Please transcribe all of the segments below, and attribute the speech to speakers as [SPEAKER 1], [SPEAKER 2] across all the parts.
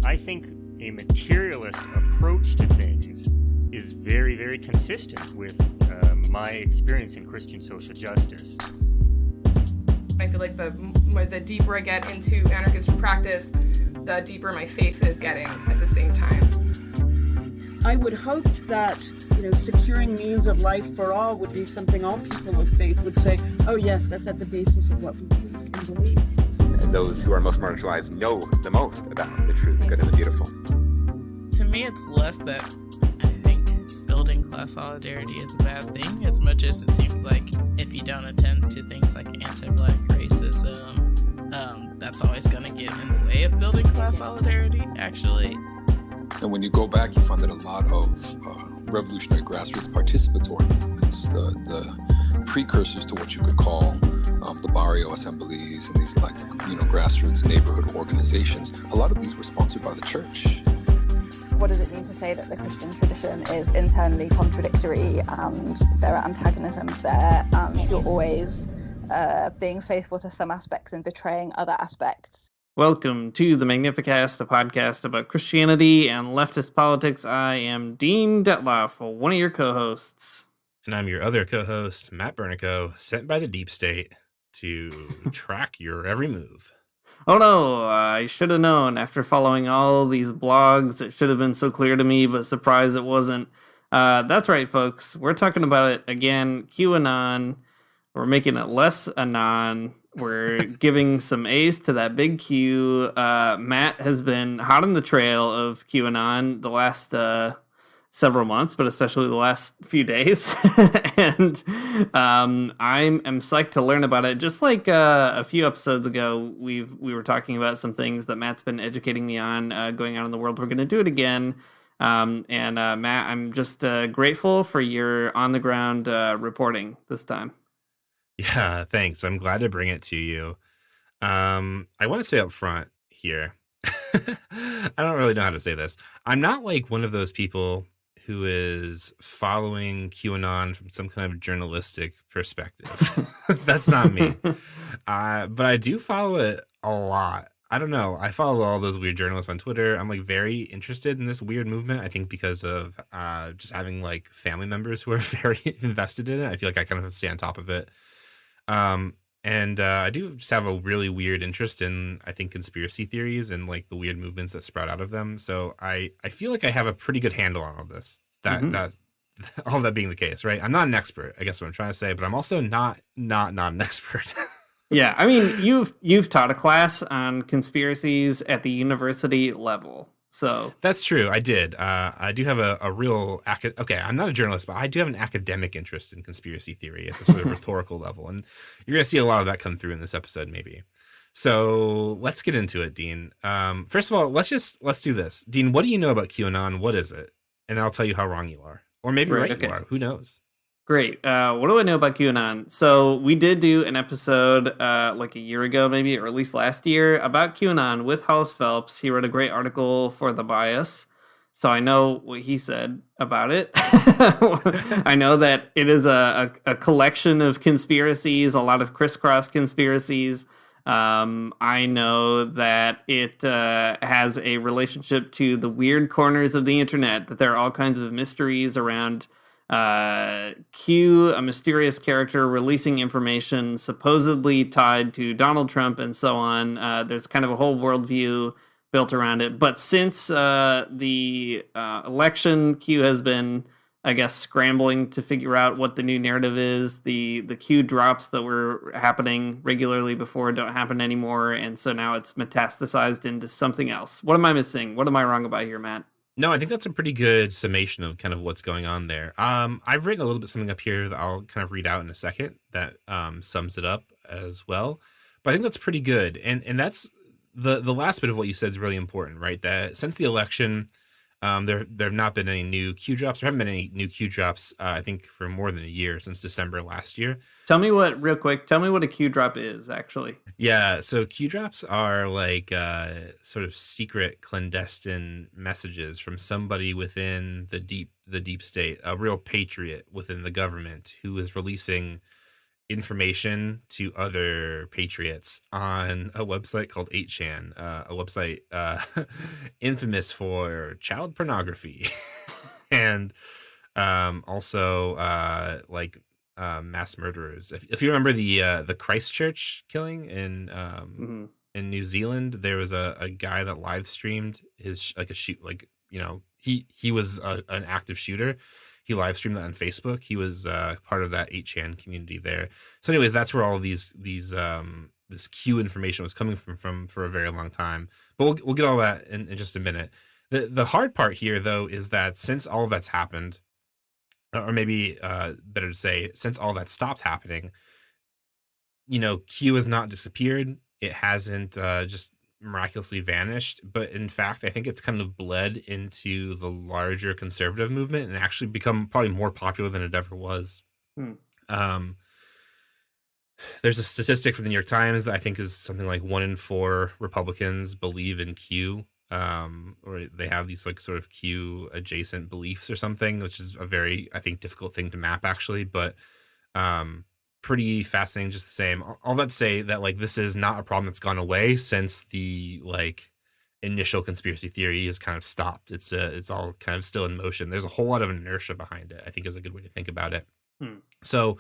[SPEAKER 1] I think a materialist approach to things is very, very consistent with my experience in Christian social justice.
[SPEAKER 2] I feel like the deeper I get into anarchist practice, the deeper my faith is getting at the same time.
[SPEAKER 3] I would hope that, securing means of life for all would be something all people of faith would say, oh yes, that's at the basis of what we believe.
[SPEAKER 4] Those who are most marginalized know the most about the true, the good, and the beautiful.
[SPEAKER 5] To me, it's less that I think building class solidarity is a bad thing, as much as it seems like if you don't attend to things like anti-Black racism, that's always going to get in the way of building class solidarity, actually.
[SPEAKER 6] And when you go back, you find that a lot of revolutionary grassroots participatory movements, the precursors to what you could call the barrio assemblies and these grassroots neighborhood organizations, a lot of these were sponsored by the church.
[SPEAKER 7] What does it mean to say that the Christian tradition is internally contradictory and there are antagonisms there and you're always being faithful to some aspects and betraying other aspects?
[SPEAKER 8] Welcome to the Magnificast, a podcast about Christianity and leftist politics. I am Dean Detloff, one of your co-hosts.
[SPEAKER 9] And I'm your other co-host, Matt Bernico, sent by the deep state to track your every move.
[SPEAKER 8] Oh no, I should have known. After following all these blogs, it should have been so clear to me, but surprised it wasn't. That's right, folks. We're talking about it again, QAnon. We're making it less Anon. We're giving some A's to that big Q. Matt has been hot on the trail of QAnon the last several months, but especially the last few days. And I'm psyched to learn about it. Just like a few episodes ago, we were talking about some things that Matt's been educating me on going on in the world. We're going to do it again. And Matt, I'm just grateful for your on-the-ground reporting this time.
[SPEAKER 9] Yeah, thanks. I'm glad to bring it to you. I want to say up front here, I don't really know how to say this. I'm not like one of those people who is following QAnon from some kind of journalistic perspective. That's not me. But I do follow it a lot. I don't know. I follow all those weird journalists on Twitter. I'm like very interested in this weird movement. I think because of just having like family members who are very invested in it. I feel like I kind of stay on top of it. And I do just have a really weird interest in, I think, conspiracy theories and like the weird movements that sprout out of them. So I feel like I have a pretty good handle on all this, that all that being the case, right? I'm not an expert, I guess what I'm trying to say, but I'm also not an expert.
[SPEAKER 8] Yeah. I mean, you've taught a class on conspiracies at the university level. So
[SPEAKER 9] that's true. I did. I do have a real okay. I'm not a journalist, but I do have an academic interest in conspiracy theory at the sort of rhetorical level, and you're gonna see a lot of that come through in this episode, maybe. So let's get into it, Dean. First of all, let's do this, Dean. What do you know about QAnon? What is it? And I'll tell you how wrong you are, or maybe right you are. Who knows? Great.
[SPEAKER 8] What do I know about QAnon? So we did do an episode like a year ago, maybe, or at least last year, about QAnon with Hollis Phelps. He wrote a great article for The Bias. So I know what he said about it. I know that it is a collection of conspiracies, a lot of crisscross conspiracies. I know that it has a relationship to the weird corners of the internet, that there are all kinds of mysteries around Q, a mysterious character releasing information supposedly tied to Donald Trump and so on. There's kind of a whole worldview built around it. But since the election, Q has been, I guess, scrambling to figure out what the new narrative is. The Q drops that were happening regularly before don't happen anymore. And so now it's metastasized into something else. What am I missing? What am I wrong about here, Matt?
[SPEAKER 9] No, I think that's a pretty good summation of kind of what's going on there. I've written a little bit something up here that I'll kind of read out in a second that sums it up as well. But I think that's pretty good. And that's the last bit of what you said is really important, right? That since the election, there have not been any new Q drops. There haven't been any new Q drops, I think, for more than a year, since December last year.
[SPEAKER 8] Tell me what a Q drop is, actually.
[SPEAKER 9] Yeah, so Q drops are like sort of secret, clandestine messages from somebody within the deep state, a real patriot within the government who is releasing information to other patriots on a website called 8chan, a website infamous for child pornography and also mass murderers. If you remember the Christchurch killing in New Zealand, there was a guy that live streamed his like a shoot like he was an active shooter. He live streamed that on Facebook. He was part of that 8chan community there. So, anyways, that's where all these this Q information was coming from for a very long time. But we'll get all that in just a minute. The hard part here, though, is that since all of that's happened, or maybe better to say, since all that stopped happening, Q has not disappeared. It hasn't just miraculously vanished, but in fact, I think it's kind of bled into the larger conservative movement and actually become probably more popular than it ever was. There's a statistic from the New York Times that I think is something like 1 in 4 Republicans believe in Q, or they have these like sort of Q adjacent beliefs or something, which is a very, I think, difficult thing to map actually, but pretty fascinating just the same. All that to say that like this is not a problem that's gone away since the like initial conspiracy theory is kind of stopped. It's all kind of still in motion. There's a whole lot of inertia behind it, I think, is a good way to think about it. So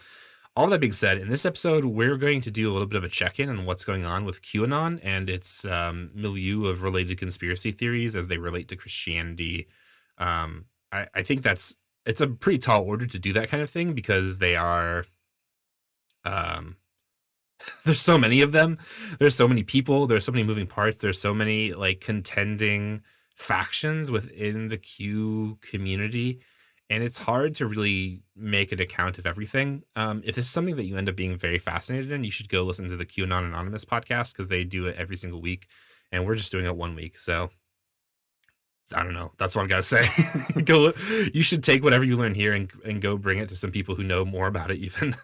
[SPEAKER 9] all that being said, in this episode, we're going to do a little bit of a check-in on what's going on with QAnon and its milieu of related conspiracy theories as they relate to Christianity. I think it's a pretty tall order to do that kind of thing because they are there's so many of them. There's so many people. There's so many moving parts. There's so many like contending factions within the Q community. And it's hard to really make an account of everything. If this is something that you end up being very fascinated in, you should go listen to the QAnon Anonymous podcast because they do it every single week. And we're just doing it 1 week. So I don't know. That's what I've got to say. You should take whatever you learn here and go bring it to some people who know more about it even.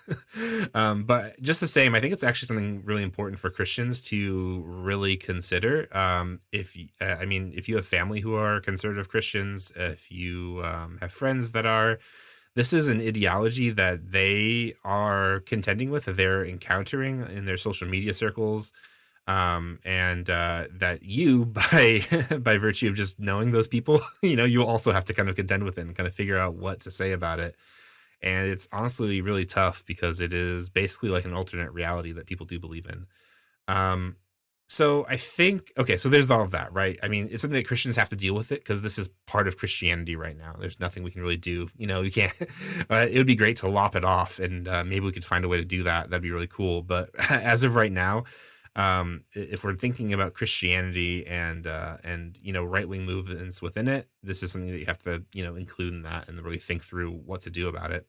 [SPEAKER 9] But just the same, I think it's actually something really important for Christians to really consider. If you have family who are conservative Christians, if you have friends that are, this is an ideology that they are contending with, that they're encountering in their social media circles. That you, by virtue of just knowing those people, you also have to kind of contend with it and kind of figure out what to say about it. And it's honestly really tough because it is basically like an alternate reality that people do believe in. So I think, okay, so there's all of that, right? I mean, it's something that Christians have to deal with it because this is part of Christianity right now. There's nothing we can really do. You can't, it would be great to lop it off and maybe we could find a way to do that. That'd be really cool. But as of right now, if we're thinking about Christianity and right-wing movements within it, this is something that you have to include in that and really think through what to do about it.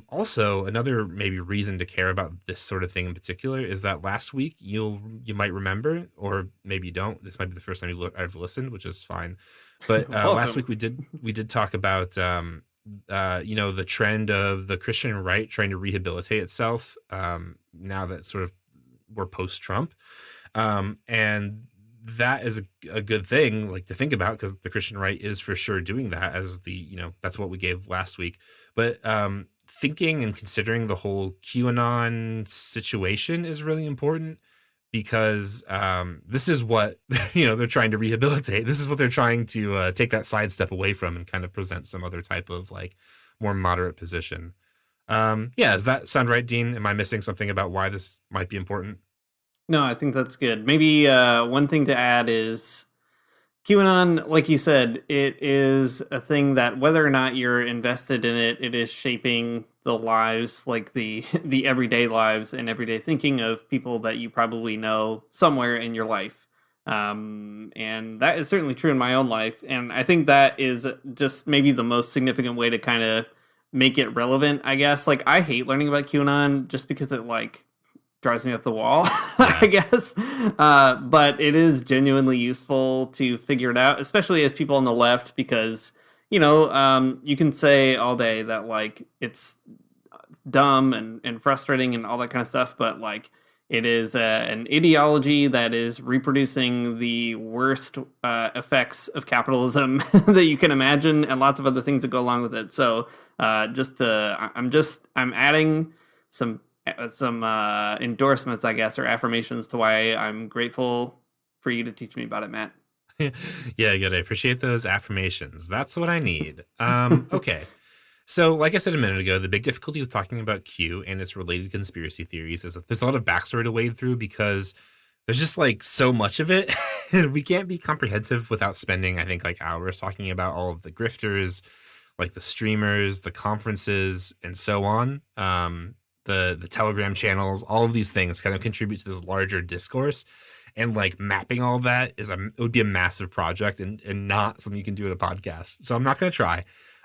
[SPEAKER 9] Also, another maybe reason to care about this sort of thing in particular is that last week you might remember, or maybe you don't. This might be the first time I've listened, which is fine. But last week we did talk about the trend of the Christian right trying to rehabilitate itself now that sort of we're post-Trump, and that is a good thing like to think about because the Christian right is for sure doing that as that's what we gave last week. But thinking and considering the whole QAnon situation is really important because this is what they're trying to rehabilitate. This is what they're trying to take that sidestep away from and kind of present some other type of like more moderate position. Does that sound right, Dean? Am I missing something about why this might be important?
[SPEAKER 8] No, I think that's good. Maybe one thing to add is QAnon, like you said, it is a thing that whether or not you're invested in it, it is shaping the lives, like the everyday lives and everyday thinking of people that you probably know somewhere in your life. And that is certainly true in my own life. And I think that is just maybe the most significant way to kind of make it relevant, I guess. Like, I hate learning about QAnon just because it like drives me up the wall, I guess. But it is genuinely useful to figure it out, especially as people on the left, because, you can say all day that like it's dumb and frustrating and all that kind of stuff, but like it is an ideology that is reproducing the worst effects of capitalism that you can imagine, and lots of other things that go along with it. So I'm adding some some endorsements, I guess, or affirmations to why I'm grateful for you to teach me about it, Matt.
[SPEAKER 9] Yeah, good. I appreciate those affirmations. That's what I need. Okay. So, like I said a minute ago, the big difficulty with talking about Q and its related conspiracy theories is that there's a lot of backstory to wade through because there's just like so much of it. And we can't be comprehensive without spending, I think, like hours talking about all of the grifters, like the streamers, the conferences, and so on. The Telegram channels, all of these things kind of contribute to this larger discourse. And like mapping all of that it would be a massive project and not something you can do in a podcast. So I'm not going to try.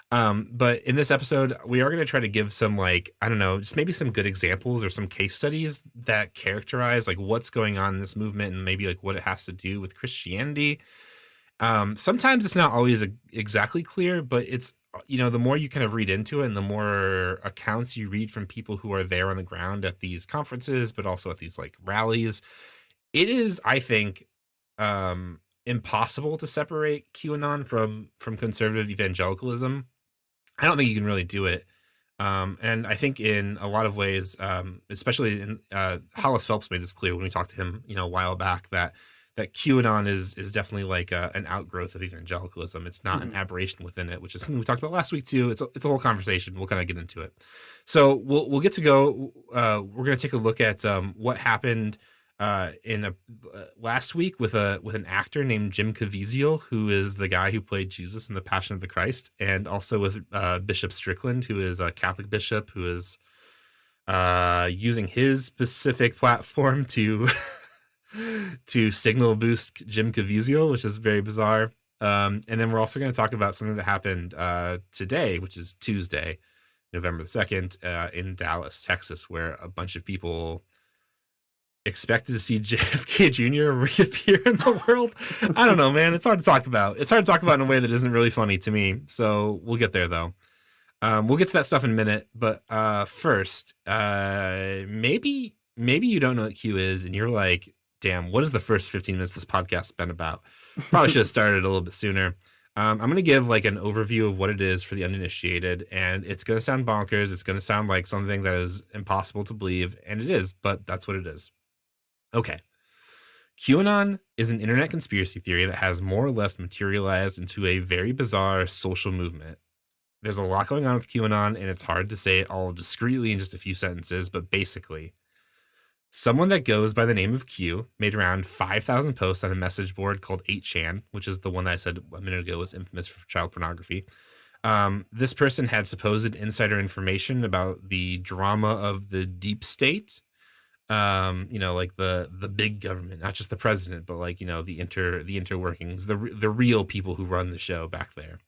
[SPEAKER 9] But in this episode, we are going to try to give some, like, I don't know, just maybe some good examples or some case studies that characterize like what's going on in this movement and maybe like what it has to do with Christianity. Sometimes it's not always exactly clear, but it's, the more you kind of read into it and the more accounts you read from people who are there on the ground at these conferences, but also at these like rallies, it is, I think, impossible to separate QAnon from conservative evangelicalism. I don't think you can really do it. And I think in a lot of ways, especially in Hollis Phelps made this clear when we talked to him, a while back, that QAnon is definitely like an outgrowth of evangelicalism. It's not an aberration within it, which is something we talked about last week too. It's a whole conversation. We'll kind of get into it. So we'll get to go. We're going to take a look at what happened last week with an actor named Jim Caviezel, who is the guy who played Jesus in The Passion of the Christ, and also with Bishop Strickland, who is a Catholic bishop who is using his specific platform to to signal boost Jim Caviezel, which is very bizarre. And then we're also going to talk about something that happened today, which is Tuesday, November the 2nd, in Dallas, Texas, where a bunch of people expected to see JFK Jr. reappear in the world. I don't know, man. It's hard to talk about. It's hard to talk about in a way that isn't really funny to me. So we'll get there, though. We'll get to that stuff in a minute. But first, maybe you don't know what Q is, and you're like, damn, what is the first 15 minutes of this podcast been about? Probably should have started a little bit sooner. I'm going to give like an overview of what it is for the uninitiated, and it's going to sound bonkers. It's going to sound like something that is impossible to believe, and it is, but that's what it is. Okay. QAnon is an internet conspiracy theory that has more or less materialized into a very bizarre social movement. There's a lot going on with QAnon, and it's hard to say it all discreetly in just a few sentences, but basically, someone that goes by the name of Q made around 5,000 posts on a message board called 8chan, which is the one that I said a minute ago was infamous for child pornography. This person had supposed insider information about the drama of the deep state, like the big government, not just the president, but like, the interworkings, the real people who run the show back there.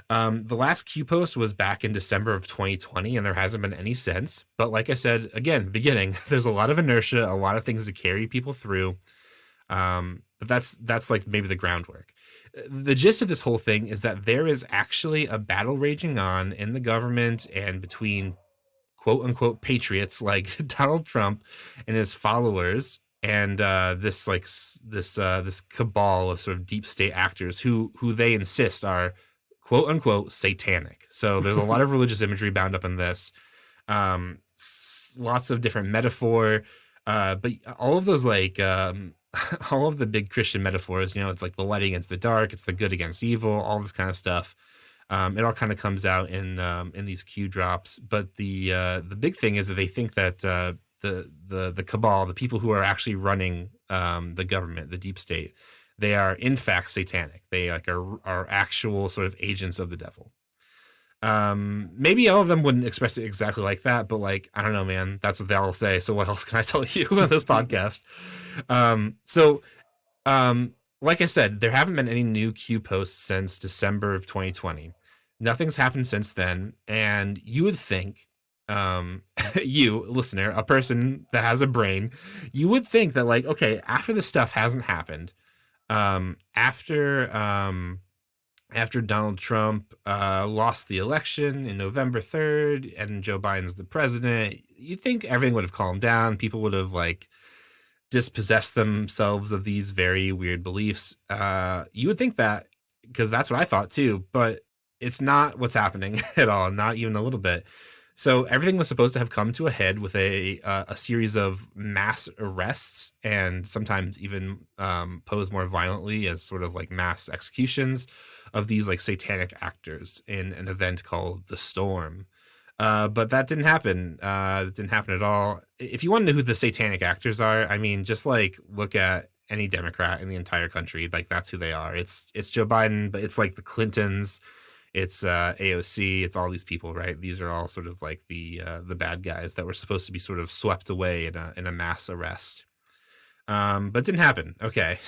[SPEAKER 9] The last Q post was back in December of 2020, and there hasn't been any since. But like I said, again, beginning, there's a lot of inertia, a lot of things to carry people through. But that's like maybe the groundwork. The gist of this whole thing is that there is actually a battle raging on in the government and between quote unquote patriots like Donald Trump and his followers and this cabal of sort of deep state actors who they insist are quote unquote satanic. So there's a lot of religious imagery bound up in this, lots of different metaphor, but all of those all of the big Christian metaphors, it's like the light against the dark, it's the good against evil, all this kind of stuff. It all kind of comes out in these Q drops. But the big thing is that they think that the cabal, the people who are actually running the government, the deep state, they are in fact satanic. They are actual sort of agents of the devil. Maybe all of them wouldn't express it exactly like that, but like, I don't know, man, that's what they all say. So what else can I tell you on this podcast? Like I said, there haven't been any new Q posts since December of 2020. Nothing's happened since then. And you would think, you listener, a person that has a brain, you would think that like, okay, after this stuff hasn't happened, after Donald Trump lost the election in November 3rd and Joe Biden's the president, you think everything would have calmed down. People would have like dispossessed themselves of these very weird beliefs. You would think that, because that's what I thought too, but it's not what's happening at all, not even a little bit. So everything was supposed to have come to a head with a series of mass arrests, and sometimes even posed more violently as sort of like mass executions of these like satanic actors in an event called the Storm. But that didn't happen. It didn't happen at all. If you want to know who the satanic actors are, I mean, just like look at any Democrat in the entire country. Like that's who they are. It's Joe Biden, but it's like the Clintons. It's AOC. It's all these people, right? These are all sort of like the bad guys that were supposed to be sort of swept away in a mass arrest. But it didn't happen. Okay.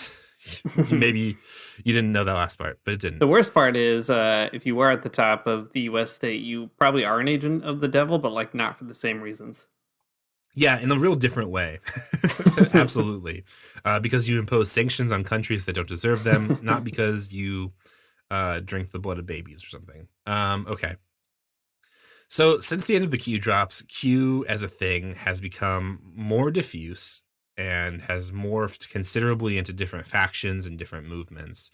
[SPEAKER 9] Maybe you didn't know that last part, but it didn't.
[SPEAKER 8] The worst part is if you were at the top of the U.S. state, you probably are an agent of the devil, but like not for the same reasons.
[SPEAKER 9] Yeah, in a real different way. Absolutely. Because you impose sanctions on countries that don't deserve them, not because you drink the blood of babies or something. Okay. So since the end of the Q drops, Q as a thing has become more diffuse and has morphed considerably into different factions and different movements.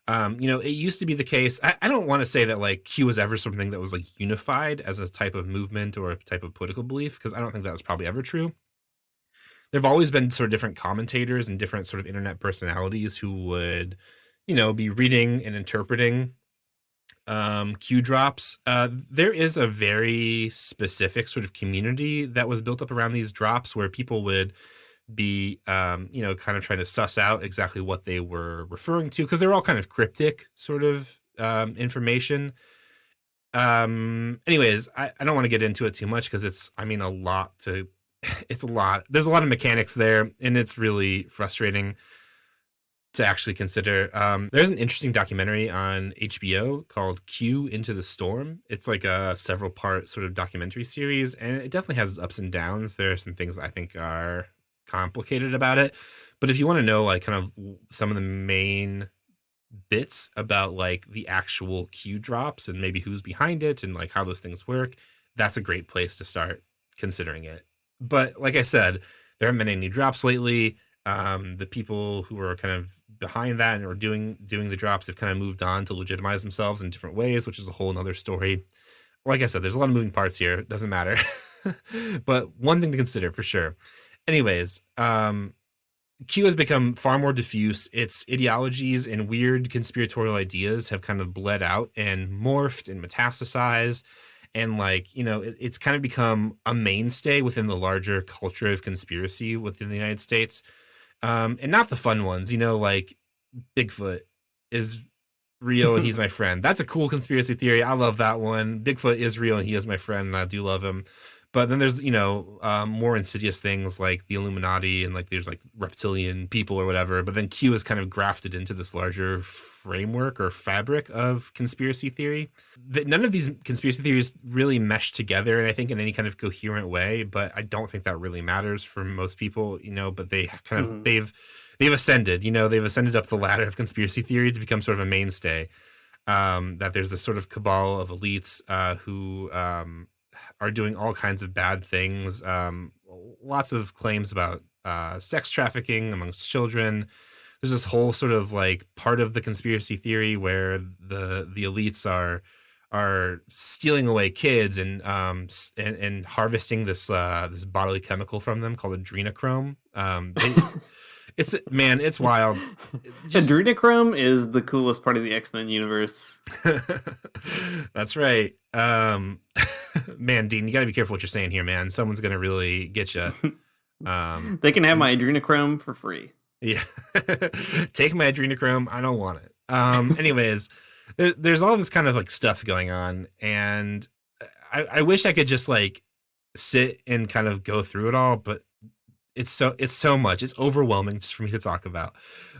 [SPEAKER 9] It used to be the case. I don't want to say that like Q was ever something that was like unified as a type of movement or a type of political belief, because I don't think that was probably ever true. There have always been sort of different commentators and different sort of internet personalities who would, be reading and interpreting Q drops. There is a very specific sort of community that was built up around these drops where people would be kind of trying to suss out exactly what they were referring to, because they're all kind of cryptic sort of information. Anyways, I don't want to get into it too much because it's a lot. There's a lot of mechanics there, and it's really frustrating to actually consider. There's an interesting documentary on HBO called Q Into the Storm. It's like a several part sort of documentary series, and it definitely has ups and downs. There are some things I think are complicated about it, but if you want to know like kind of some of the main bits about like the actual Q drops and maybe who's behind it and like how those things work, that's a great place to start considering it. But like I said, there haven't been any drops lately. The people who are kind of behind that and are doing the drops have kind of moved on to legitimize themselves in different ways, which is a whole nother story. Like I said, there's a lot of moving parts here. It doesn't matter. But one thing to consider for sure. Anyways, Q has become far more diffuse. Its ideologies and weird conspiratorial ideas have kind of bled out and morphed and metastasized. And it's kind of become a mainstay within the larger culture of conspiracy within the United States. And not the fun ones, like Bigfoot is real and he's my friend. That's a cool conspiracy theory. I love that one. Bigfoot is real and he is my friend, and I do love him. But then there's, more insidious things like the Illuminati and like there's like reptilian people or whatever. But then Q is kind of grafted into this larger framework or fabric of conspiracy theory. None of these conspiracy theories really mesh together, and I think in any kind of coherent way. But I don't think that really matters for most people, but they kind of they've ascended. They've ascended up the ladder of conspiracy theory to become sort of a mainstay. That there's this sort of cabal of elites who are doing all kinds of bad things. Lots of claims about sex trafficking amongst children. There's this whole sort of like part of the conspiracy theory where the elites are stealing away kids and harvesting this bodily chemical from them called adrenochrome. It's wild.
[SPEAKER 8] Adrenochrome is the coolest part of the X-Men universe.
[SPEAKER 9] That's right. Man, Dean, you got to be careful what you're saying here, man. Someone's going to really get you.
[SPEAKER 8] They can have my adrenochrome for free.
[SPEAKER 9] Yeah. Take my adrenochrome. I don't want it. Anyways, there's all this kind of like stuff going on, and I wish I could just like sit and kind of go through it all, but it's so much. It's overwhelming just for me to talk about.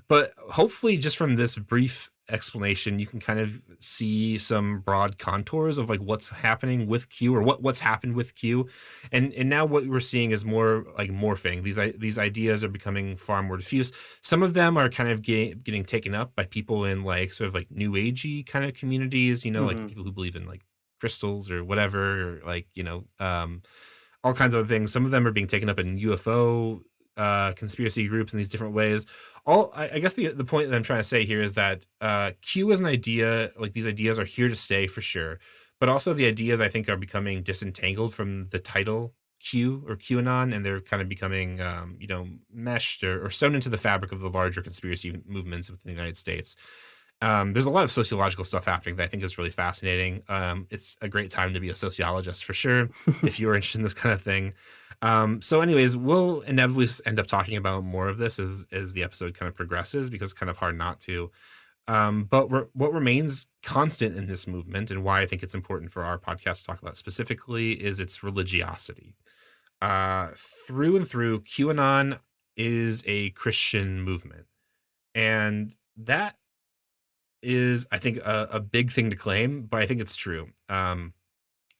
[SPEAKER 9] But hopefully just from this brief explanation, you can kind of see some broad contours of like what's happening with Q, or what's happened with Q. And now what we're seeing is more like morphing. These ideas are becoming far more diffuse. Some of them are kind of getting taken up by people in like sort of like new agey kind of communities, like people who believe in like crystals or whatever, or like, all kinds of other things. Some of them are being taken up in UFO conspiracy groups in these different ways. I guess the point that I'm trying to say here is that Q is an idea. Like these ideas are here to stay for sure, but also the ideas I think are becoming disentangled from the title Q or QAnon, and they're kind of becoming, meshed or sewn into the fabric of the larger conspiracy movements within the United States. There's a lot of sociological stuff happening that I think is really fascinating. It's a great time to be a sociologist for sure, if you're interested in this kind of thing. So anyways, we'll inevitably end up talking about more of this as the episode kind of progresses, because it's kind of hard not to. But what remains constant in this movement, and why I think it's important for our podcast to talk about specifically, is its religiosity. Through and through, QAnon is a Christian movement. And that is, I think, a big thing to claim, but I think it's true.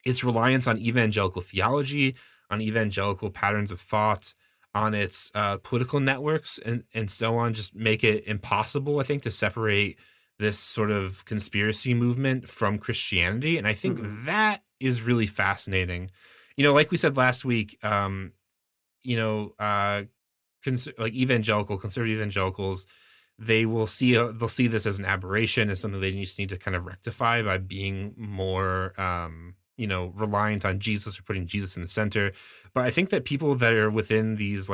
[SPEAKER 9] Its reliance on evangelical theology, on evangelical patterns of thought, on its political networks, and so on, just make it impossible, I think, to separate this sort of conspiracy movement from Christianity. And I think that is really fascinating. Like we said last week, like conservative evangelicals, they'll see this as an aberration, as something they just need to kind of rectify by being more reliant on Jesus, or putting Jesus in the center. But I think that people that are within these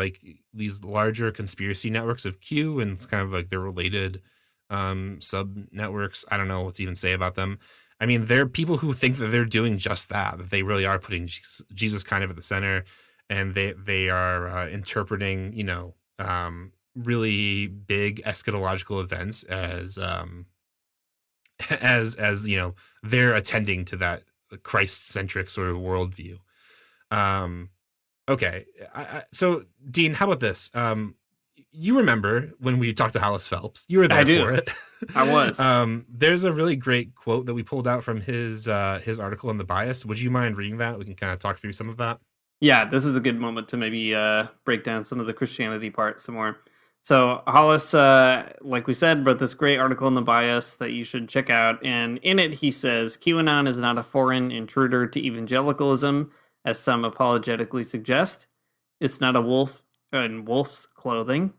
[SPEAKER 9] larger conspiracy networks of Q, and it's kind of like they're related sub networks, I don't know what to even say about them. I mean, they're people who think that they're doing just that they really are putting Jesus kind of at the center, and they are interpreting, really big eschatological events as they're attending to that Christ-centric sort of worldview. Okay, so Dean, how about this? You remember when we talked to Hollis Phelps? You were there for it.
[SPEAKER 8] I was.
[SPEAKER 9] There's a really great quote that we pulled out from his article on the bias. Would you mind reading that? We can kind of talk through some of that.
[SPEAKER 8] Yeah, this is a good moment to maybe break down some of the Christianity part some more. So Hollis, like we said, wrote this great article in the bias that you should check out. And in it, he says, QAnon is not a foreign intruder to evangelicalism, as some apologetically suggest. It's not a wolf in wolf's clothing.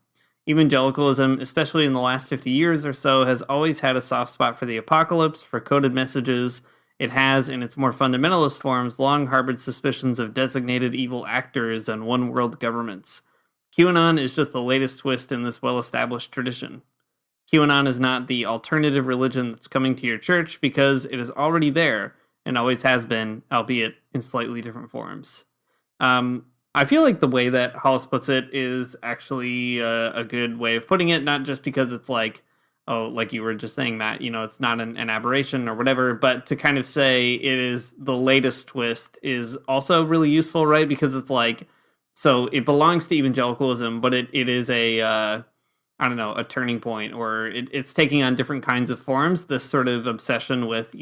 [SPEAKER 8] Evangelicalism, especially in the last 50 years or so, has always had a soft spot for the apocalypse, for coded messages. It has, in its more fundamentalist forms, long harbored suspicions of designated evil actors and one-world governments. QAnon is just the latest twist in this well-established tradition. QAnon is not the alternative religion that's coming to your church, because it is already there and always has been, albeit in slightly different forms. I feel like the way that Hollis puts it is actually a good way of putting it, not just because it's like, oh, like you were just saying, Matt, it's not an aberration or whatever, but to kind of say it is the latest twist is also really useful, right? Because it's like, so it belongs to evangelicalism, but it is a turning point, or it's taking on different kinds of forms. This sort of obsession with,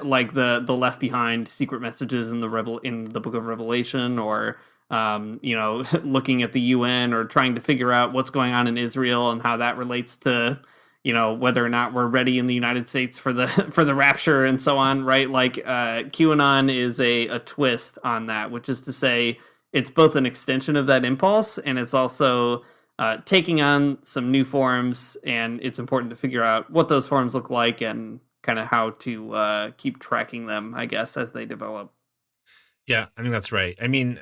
[SPEAKER 8] like the left behind secret messages in the book of Revelation, or looking at the UN, or trying to figure out what's going on in Israel and how that relates to, whether or not we're ready in the United States for the rapture and so on, right? Like QAnon is a twist on that, which is to say, it's both an extension of that impulse, and it's also taking on some new forms, and it's important to figure out what those forms look like and kind of how to keep tracking them, I guess, as they develop.
[SPEAKER 9] Yeah, I think that's right. I mean,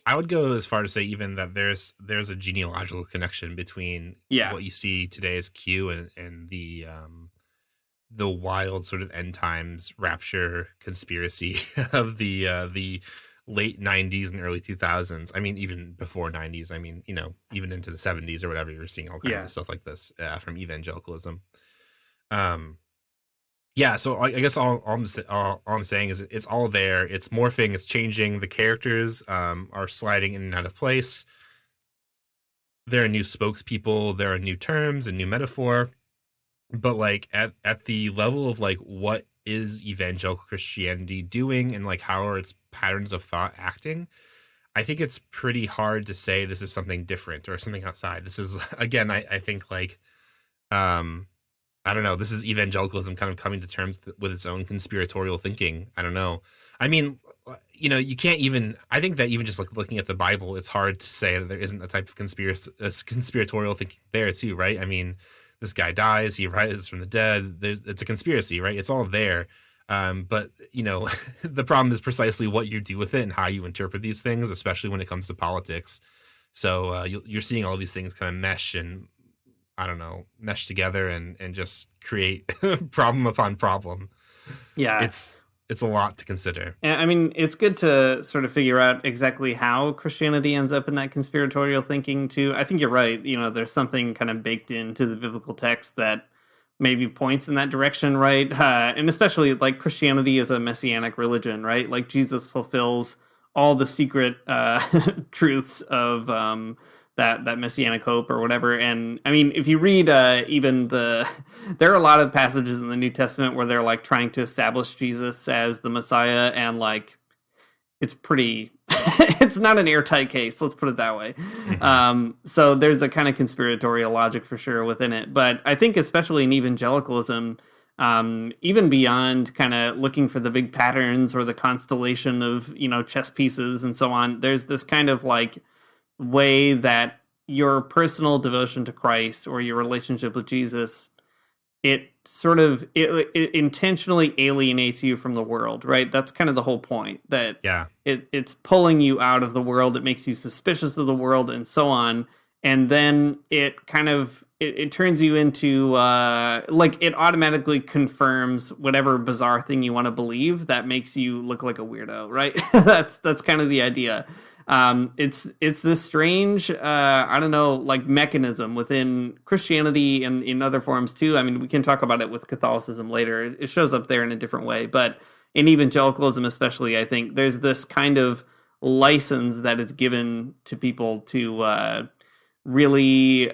[SPEAKER 9] I would go as far to say even that there's a genealogical connection between what you see today as Q and the wild sort of end times rapture conspiracy of the late 90s and early 2000s. I mean, even before 90s. I mean, even into the 70s or whatever, you're seeing all kinds of stuff like this from evangelicalism. So I guess all I'm saying is it's all there. It's morphing. It's changing. The characters are sliding in and out of place. There are new spokespeople. There are new terms and new metaphor. But like at the level of like what is evangelical Christianity doing, and like how are its patterns of thought acting, I think it's pretty hard to say this is something different or something outside. This is, again, I think like I don't know, this is evangelicalism kind of coming to terms with its own conspiratorial thinking. I don't know. I mean, you can't even, I think that even just like looking at the Bible, it's hard to say that there isn't a type of conspiratorial thinking there too, right? I mean, this guy dies, he rises from the dead. It's a conspiracy, right? It's all there. But the problem is precisely what you do with it and how you interpret these things, especially when it comes to politics. So you're seeing all these things kind of mesh and, I don't know, mesh together and just create problem upon problem.
[SPEAKER 8] Yeah.
[SPEAKER 9] It's a lot to consider.
[SPEAKER 8] I mean, it's good to sort of figure out exactly how Christianity ends up in that conspiratorial thinking too. I think you're right. There's something kind of baked into the biblical text that maybe points in that direction, right? And especially like Christianity is a messianic religion, right? Like Jesus fulfills all the secret truths of that messianic hope or whatever. And I mean, if you read there are a lot of passages in the New Testament where they're like trying to establish Jesus as the Messiah, and like it's pretty it's not an airtight case, let's put it that way. So there's a kind of conspiratorial logic for sure within it. But I think especially in evangelicalism, even beyond kind of looking for the big patterns or the constellation of chess pieces and so on, there's this kind of like way that your personal devotion to Christ or your relationship with Jesus, it intentionally alienates you from the world, right? That's kind of the whole point, that it's pulling you out of the world. It makes you suspicious of the world and so on. And then it kind of, it turns you into, it automatically confirms whatever bizarre thing you want to believe that makes you look like a weirdo, right? That's kind of the idea. It's this strange, I don't know, like mechanism within Christianity and in other forms too. I mean, we can talk about it with Catholicism later. It shows up there in a different way, but in evangelicalism especially, I think there's this kind of license that is given to people to really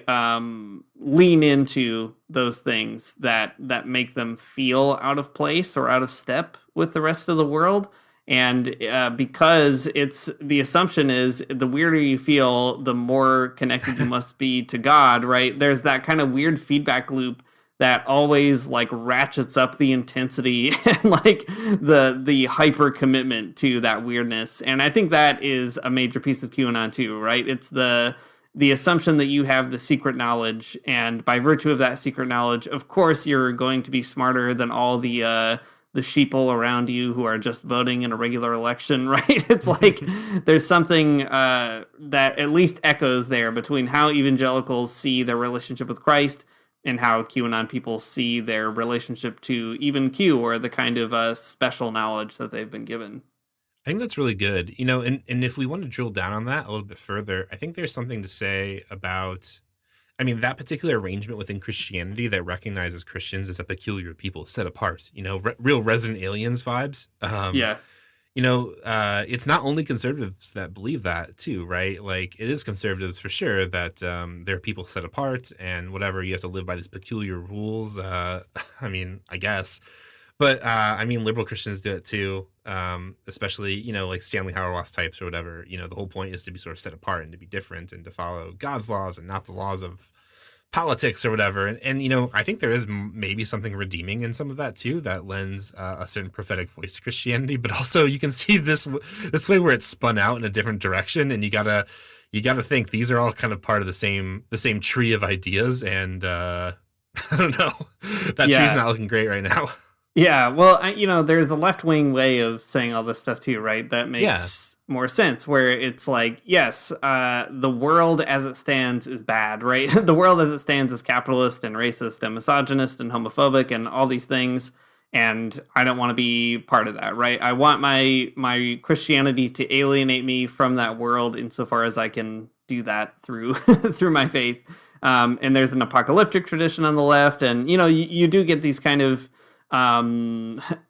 [SPEAKER 8] lean into those things that make them feel out of place or out of step with the rest of the world. And because it's the assumption is the weirder you feel, the more connected you must be to God, right? There's that kind of weird feedback loop that always like ratchets up the intensity and like the hyper commitment to that weirdness. And I think that is a major piece of QAnon too, right? It's the assumption that you have the secret knowledge, and by virtue of that secret knowledge, of course, you're going to be smarter than all the sheeple around you who are just voting in a regular election, right? It's like there's something that at least echoes there between how evangelicals see their relationship with Christ and how QAnon people see their relationship to even Q, or the kind of special knowledge that they've been given.
[SPEAKER 9] I think that's really good. And if we want to drill down on that a little bit further, I think there's something to say about, I mean, that particular arrangement within Christianity that recognizes Christians as a peculiar people set apart, real Resident Aliens vibes. It's not only conservatives that believe that too, right? Like it is conservatives for sure that there are people set apart and whatever, you have to live by these peculiar rules. I mean, I guess. But liberal Christians do it too, especially, like Stanley Hauerwas types or whatever. The whole point is to be sort of set apart and to be different and to follow God's laws and not the laws of politics or whatever. And I think there is maybe something redeeming in some of that too, that lends a certain prophetic voice to Christianity. But also you can see this way where it's spun out in a different direction, and you gotta think these are all kind of part of the same tree of ideas. And I don't know, that tree's not looking great right now.
[SPEAKER 8] Yeah, well, there's a left-wing way of saying all this stuff too, right? That makes more sense, where it's like, yes, the world as it stands is bad, right? The world as it stands is capitalist and racist and misogynist and homophobic and all these things, and I don't want to be part of that, right? I want my Christianity to alienate me from that world insofar as I can do that through through my faith. And there's an apocalyptic tradition on the left, and you do get these kind of I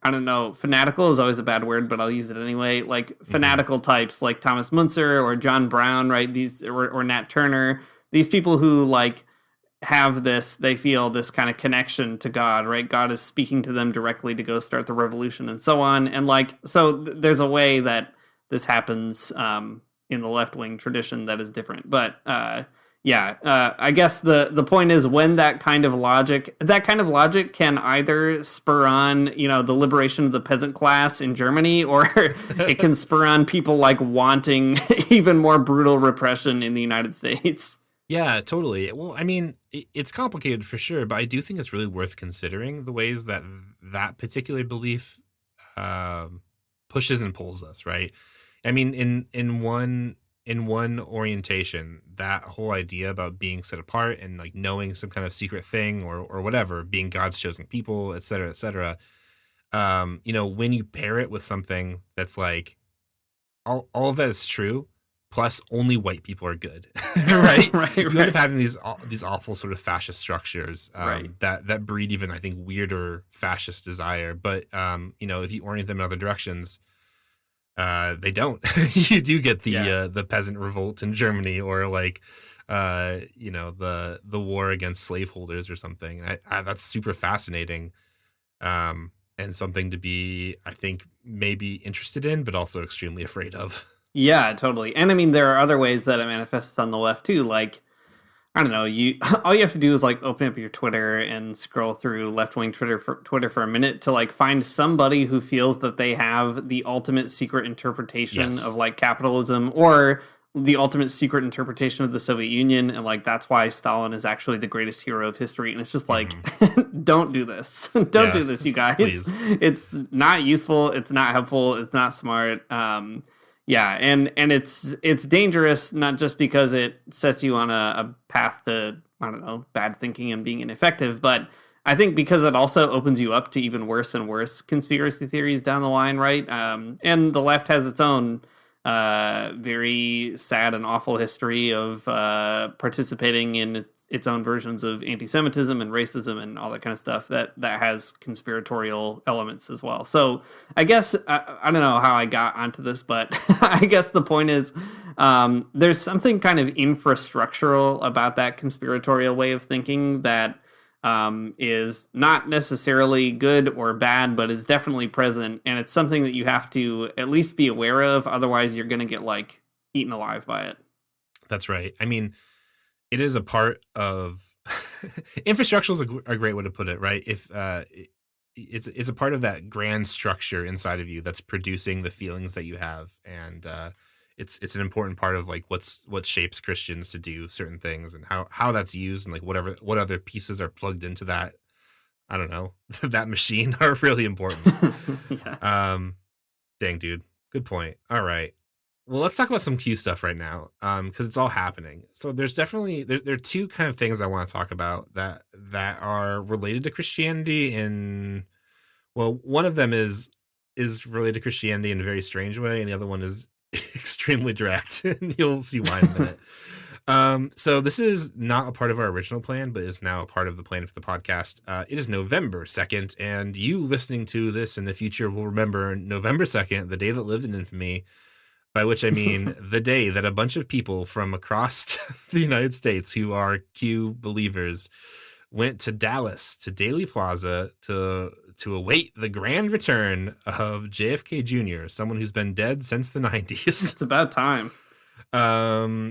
[SPEAKER 8] don't know, fanatical is always a bad word, but I'll use it anyway. Like fanatical types like Thomas Muntzer or John Brown, right? These or Nat Turner, these people who like have they feel this kind of connection to God, right? God is speaking to them directly to go start the revolution and so on. And like, so there's a way that this happens in the left-wing tradition that is different. But I guess the point is, when that kind of logic can either spur on, the liberation of the peasant class in Germany, or it can spur on people like wanting even more brutal repression in the United States.
[SPEAKER 9] Yeah, totally. Well, I mean, it's complicated for sure, but I do think it's really worth considering the ways that particular belief pushes and pulls us, right? I mean, in one orientation, that whole idea about being set apart and like knowing some kind of secret thing or whatever, being God's chosen people, et cetera, et cetera. You know, when you pair it with something that's like all of that is true, plus only white people are good, right?
[SPEAKER 8] Right,
[SPEAKER 9] You end
[SPEAKER 8] right.
[SPEAKER 9] up having these awful sort of fascist structures
[SPEAKER 8] Right.
[SPEAKER 9] that breed even, I think, weirder fascist desire. But you know, if you orient them in other directions, they don't. You do get the peasant revolt in Germany, or like you know, the war against slaveholders or something. That's super fascinating. And something to be, I think, maybe interested in, but also extremely afraid of.
[SPEAKER 8] Yeah, totally. And I mean, there are other ways that it manifests on the left too. Like, I don't know, you all you have to do is like open up your Twitter and scroll through left-wing Twitter for a minute to like find somebody who feels that they have the ultimate secret interpretation
[SPEAKER 9] Yes.
[SPEAKER 8] of like capitalism, or the ultimate secret interpretation of the Soviet Union, and like that's why Stalin is actually the greatest hero of history. And it's just like, don't do this. Don't
[SPEAKER 9] Yeah,
[SPEAKER 8] do this, you guys.
[SPEAKER 9] please.
[SPEAKER 8] It's not useful, it's not helpful, it's not smart. Yeah, and it's dangerous, not just because it sets you on a path to, I don't know, bad thinking and being ineffective, but I think because it also opens you up to even worse and worse conspiracy theories down the line, right? And the left has its own very sad and awful history of participating in its own versions of anti-Semitism and racism and all that kind of stuff that has conspiratorial elements as well. So I guess I don't know how I got onto this, but I guess the point is there's something kind of infrastructural about that conspiratorial way of thinking that is not necessarily good or bad, but is definitely present, and it's something that you have to at least be aware of. Otherwise, you're going to get like eaten alive by it.
[SPEAKER 9] That's right. I mean, it is a part of infrastructure is a great way to put it, right? If it's a part of that grand structure inside of you that's producing the feelings that you have, and it's an important part of like what shapes Christians to do certain things, and how that's used, and like what other pieces are plugged into that, I don't know, that machine are really important.
[SPEAKER 8] Yeah.
[SPEAKER 9] Dang, dude, good point. All right, well, let's talk about some Q stuff right now, because it's all happening. So there's definitely there are two kind of things I want to talk about that are related to Christianity. And well, one of them is related to Christianity in a very strange way, and the other one is extremely direct, and you'll see why in a minute. So this is not a part of our original plan, but is now a part of the plan for the podcast. It is November 2nd, and you listening to this in the future will remember November 2nd, the day that lived in infamy, by which I mean the day that a bunch of people from across the United States who are Q believers went to Dallas, to Daley Plaza, to await the grand return of JFK Jr., someone who's been dead since the 90s.
[SPEAKER 8] It's about time.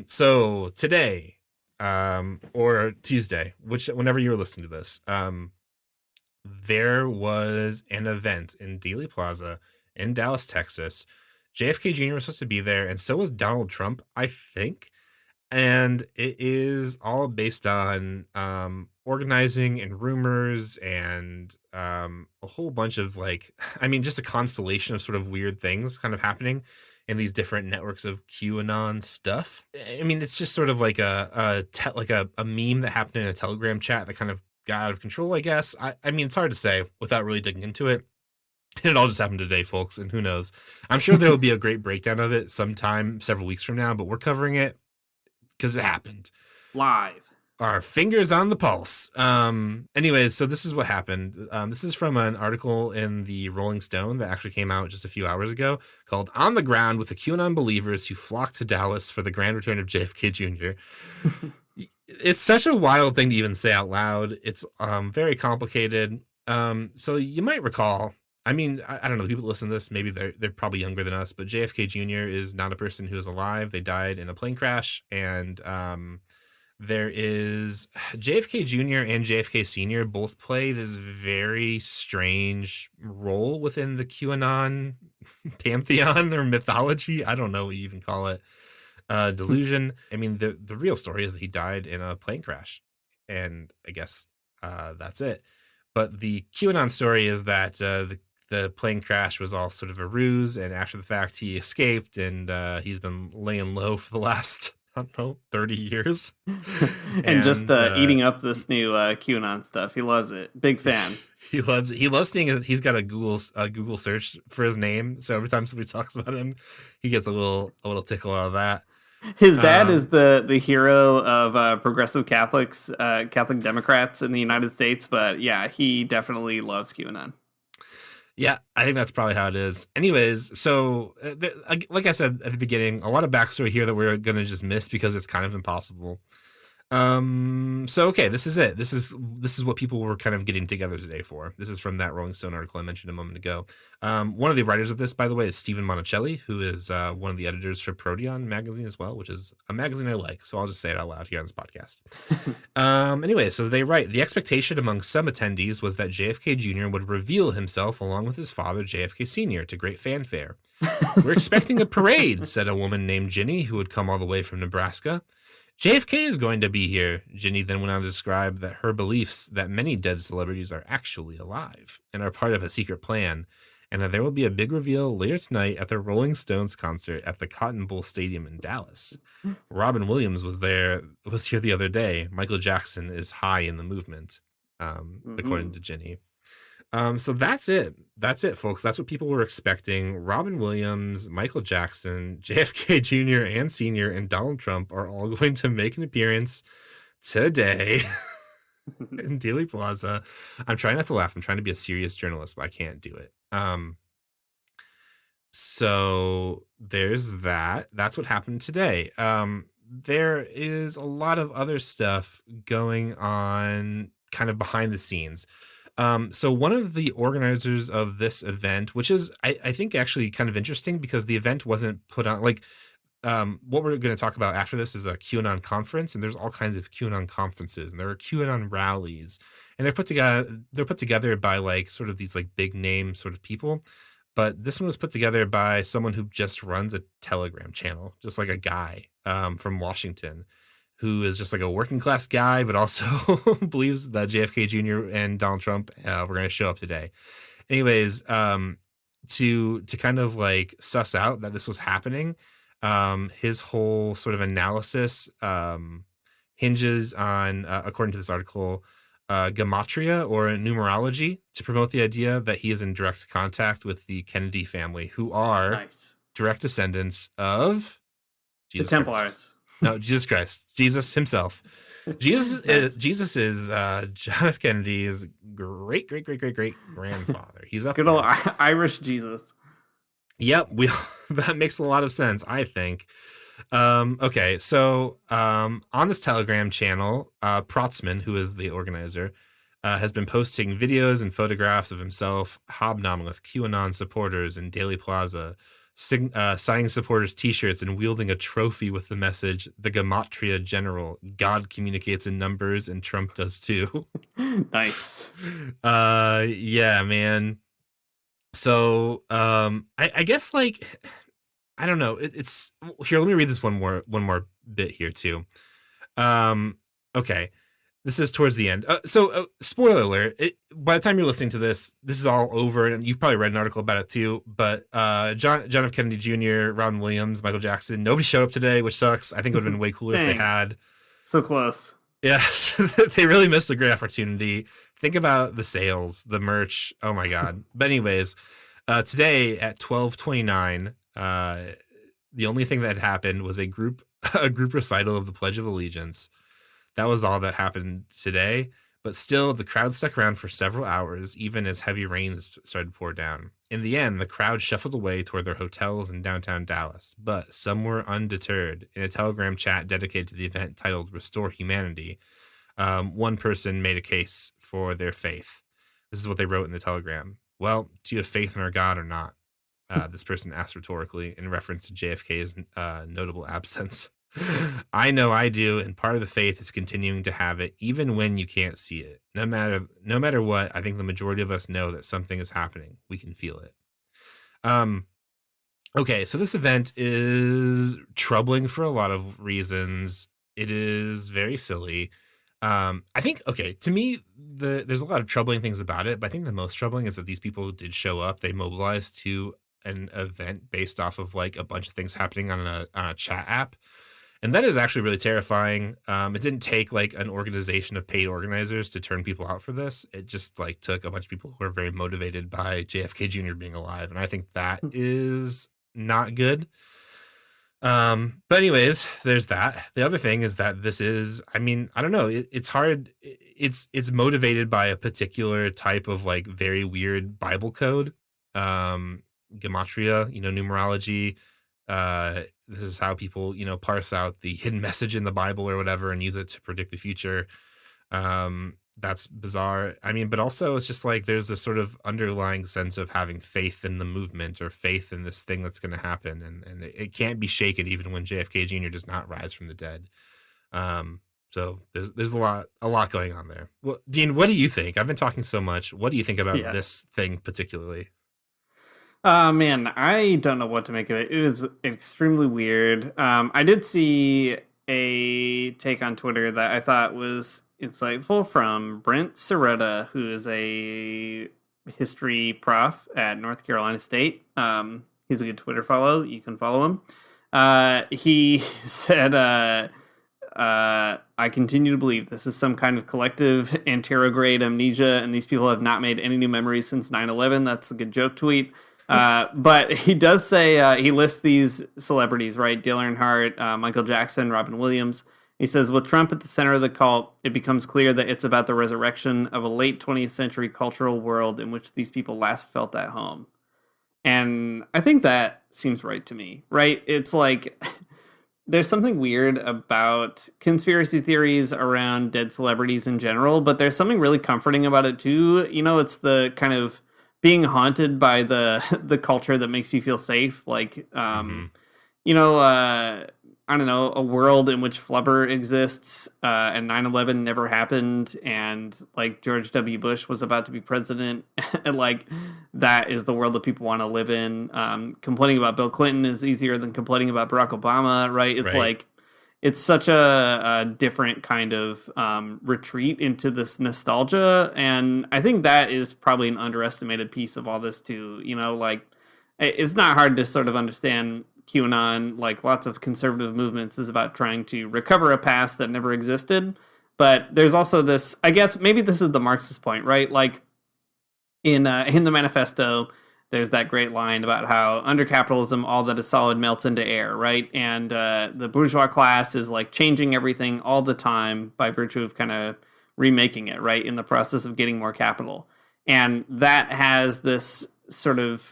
[SPEAKER 9] So today, or Tuesday, whenever you were listening to this, there was an event in Dealey Plaza in Dallas, Texas. JFK Jr. was supposed to be there, and so was Donald Trump, I think. And it is all based on organizing and rumors and a whole bunch of like, I mean, just a constellation of sort of weird things kind of happening in these different networks of QAnon stuff. I mean, it's just sort of like a meme that happened in a Telegram chat that kind of got out of control, I guess. I mean, it's hard to say without really digging into it. It all just happened today, folks, and who knows? I'm sure there will be a great breakdown of it sometime several weeks from now, but we're covering it because it happened.
[SPEAKER 8] Live.
[SPEAKER 9] Our fingers on the pulse. Anyways, so this is what happened. This is from an article in the Rolling Stone that actually came out just a few hours ago called "On the Ground with the QAnon Believers Who Flocked to Dallas for the Grand Return of JFK Jr." It's such a wild thing to even say out loud. It's very complicated. So you might recall, I mean, I don't know, the people that listen to this, maybe they're probably younger than us, but JFK Jr. is not a person who is alive. They died in a plane crash, and there is JFK Jr. and JFK Sr. both play this very strange role within the QAnon pantheon or mythology. I don't know what you even call it. Delusion. I mean, the real story is that he died in a plane crash, and I guess that's it. But the QAnon story is that the plane crash was all sort of a ruse, and after the fact he escaped, and he's been laying low for the last, I don't know, 30 years.
[SPEAKER 8] and just eating up this new QAnon stuff. He loves it. Big fan.
[SPEAKER 9] He loves it. He loves seeing he's got a Google search for his name. So every time somebody talks about him, he gets a little tickle out of that.
[SPEAKER 8] His dad is the hero of progressive Catholics, Catholic Democrats in the United States. But yeah, he definitely loves QAnon.
[SPEAKER 9] Yeah, I think that's probably how it is. Anyways, so like I said at the beginning, a lot of backstory here that we're going to just miss because it's kind of impossible. So okay, this is it. This is what people were kind of getting together today for. This is from that Rolling Stone article I mentioned a moment ago. One of the writers of this, by the way, is Stephen Monticelli, who is one of the editors for Proteon magazine as well, which is a magazine I like. So I'll just say it out loud here on this podcast. Anyway, so they write, the expectation among some attendees was that JFK Jr. would reveal himself along with his father, JFK Sr., to great fanfare. We're expecting a parade, said a woman named Ginny, who had come all the way from Nebraska. JFK is going to be here. Ginny then went on to describe that her beliefs that many dead celebrities are actually alive and are part of a secret plan, and that there will be a big reveal later tonight at the Rolling Stones concert at the Cotton Bowl Stadium in Dallas. Robin Williams was here the other day. Michael Jackson is high in the movement, according to Ginny. So that's it. That's it, folks. That's what people were expecting. Robin Williams, Michael Jackson, JFK Jr. and Sr., and Donald Trump are all going to make an appearance today in Dealey Plaza. I'm trying not to laugh. I'm trying to be a serious journalist, but I can't do it. So there's that. That's what happened today. There is a lot of other stuff going on kind of behind the scenes. So one of the organizers of this event, which is, I think actually kind of interesting because the event wasn't put on what we're going to talk about after this is a QAnon conference, and there's all kinds of QAnon conferences, and there are QAnon rallies, and they're put together by like sort of these like big name sort of people. But this one was put together by someone who just runs a Telegram channel, just like a guy from Washington, who is just like a working class guy, but also believes that JFK Jr. and Donald Trump were going to show up today. Anyways, to kind of like suss out that this was happening, his whole sort of analysis hinges on, according to this article, gematria or numerology to promote the idea that he is in direct contact with the Kennedy family, who are direct descendants of Jesus
[SPEAKER 8] the Templars.
[SPEAKER 9] Christ. No, Jesus Christ, Jesus himself. Jesus is John F. Kennedy's great grandfather. He's up
[SPEAKER 8] good old Irish Jesus.
[SPEAKER 9] Yep, that makes a lot of sense, I think. Okay, so on this Telegram channel, Protzman, who is the organizer, has been posting videos and photographs of himself hobnobbing with QAnon supporters in Dealey Plaza, signing supporters t-shirts and wielding a trophy with the message, the Gematria General, God communicates in numbers and Trump does too.
[SPEAKER 8] Nice.
[SPEAKER 9] Yeah, man. So I guess like I don't know, it's here, let me read this one more bit here too. Okay, this is towards the end. So spoiler alert, by the time you're listening to this is all over, and you've probably read an article about it too. But John F. Kennedy Jr., Robin Williams, Michael Jackson, nobody showed up today, which sucks. I think it would have been way cooler if they had.
[SPEAKER 8] So close.
[SPEAKER 9] Yeah, they really missed a great opportunity. Think about the sales, the merch. Oh my God. But anyways, today at 12:29, the only thing that happened was a group recital of the Pledge of Allegiance. That was all that happened today, but still the crowd stuck around for several hours, even as heavy rains started to pour down. In the end, the crowd shuffled away toward their hotels in downtown Dallas, but some were undeterred. In a Telegram chat dedicated to the event titled Restore Humanity, one person made a case for their faith. This is what they wrote in the Telegram. Well, do you have faith in our God or not? This person asked rhetorically in reference to JFK's notable absence. I know I do, and part of the faith is continuing to have it, even when you can't see it. No matter what, I think the majority of us know that something is happening. We can feel it. Okay, so this event is troubling for a lot of reasons. It is very silly. I think, okay, to me, there's a lot of troubling things about it, but I think the most troubling is that these people did show up. They mobilized to an event based off of like a bunch of things happening on a chat app. And that is actually really terrifying. It didn't take like an organization of paid organizers to turn people out for this. It just like took a bunch of people who are very motivated by JFK Jr. being alive. And I think that is not good. But anyways, there's that. The other thing is that this is, I mean, I don't know. It's hard. It's motivated by a particular type of like very weird Bible code, gematria, numerology. This is how people, parse out the hidden message in the Bible or whatever and use it to predict the future. That's bizarre. I mean, but also it's just like there's this sort of underlying sense of having faith in the movement or faith in this thing that's going to happen, and it can't be shaken even when JFK Jr. does not rise from the dead. So there's a lot going on there. Well, Dean, what do you think? I've been talking so much. What do you think about this thing particularly?
[SPEAKER 8] Man, I don't know what to make of it. It was extremely weird. I did see a take on Twitter that I thought was insightful from Brent Soretta, who is a history prof at North Carolina State. He's a good Twitter follow. You can follow him. He said, I continue to believe this is some kind of collective anterograde amnesia, and these people have not made any new memories since 9/11. That's a good joke tweet. But he does say, he lists these celebrities, right? Dale Earnhardt, Michael Jackson, Robin Williams. He says, with Trump at the center of the cult, it becomes clear that it's about the resurrection of a late 20th century cultural world in which these people last felt at home. And I think that seems right to me, right? It's like, there's something weird about conspiracy theories around dead celebrities in general, but there's something really comforting about it too. It's the kind of being haunted by the culture that makes you feel safe. Like, I don't know, a world in which flubber exists, and 9/11 never happened, and like George W. Bush was about to be president, and like that is the world that people want to live in. Complaining about Bill Clinton is easier than complaining about Barack Obama, right? It's like it's such a different kind of retreat into this nostalgia, and I think that is probably an underestimated piece of all this too. Like it's not hard to sort of understand QAnon, like lots of conservative movements, is about trying to recover a past that never existed. But there's also this, I guess maybe this is the Marxist point, right? Like in the manifesto, there's that great line about how under capitalism, all that is solid melts into air, right? And the bourgeois class is like changing everything all the time by virtue of kind of remaking it, right? In the process of getting more capital. And that has this sort of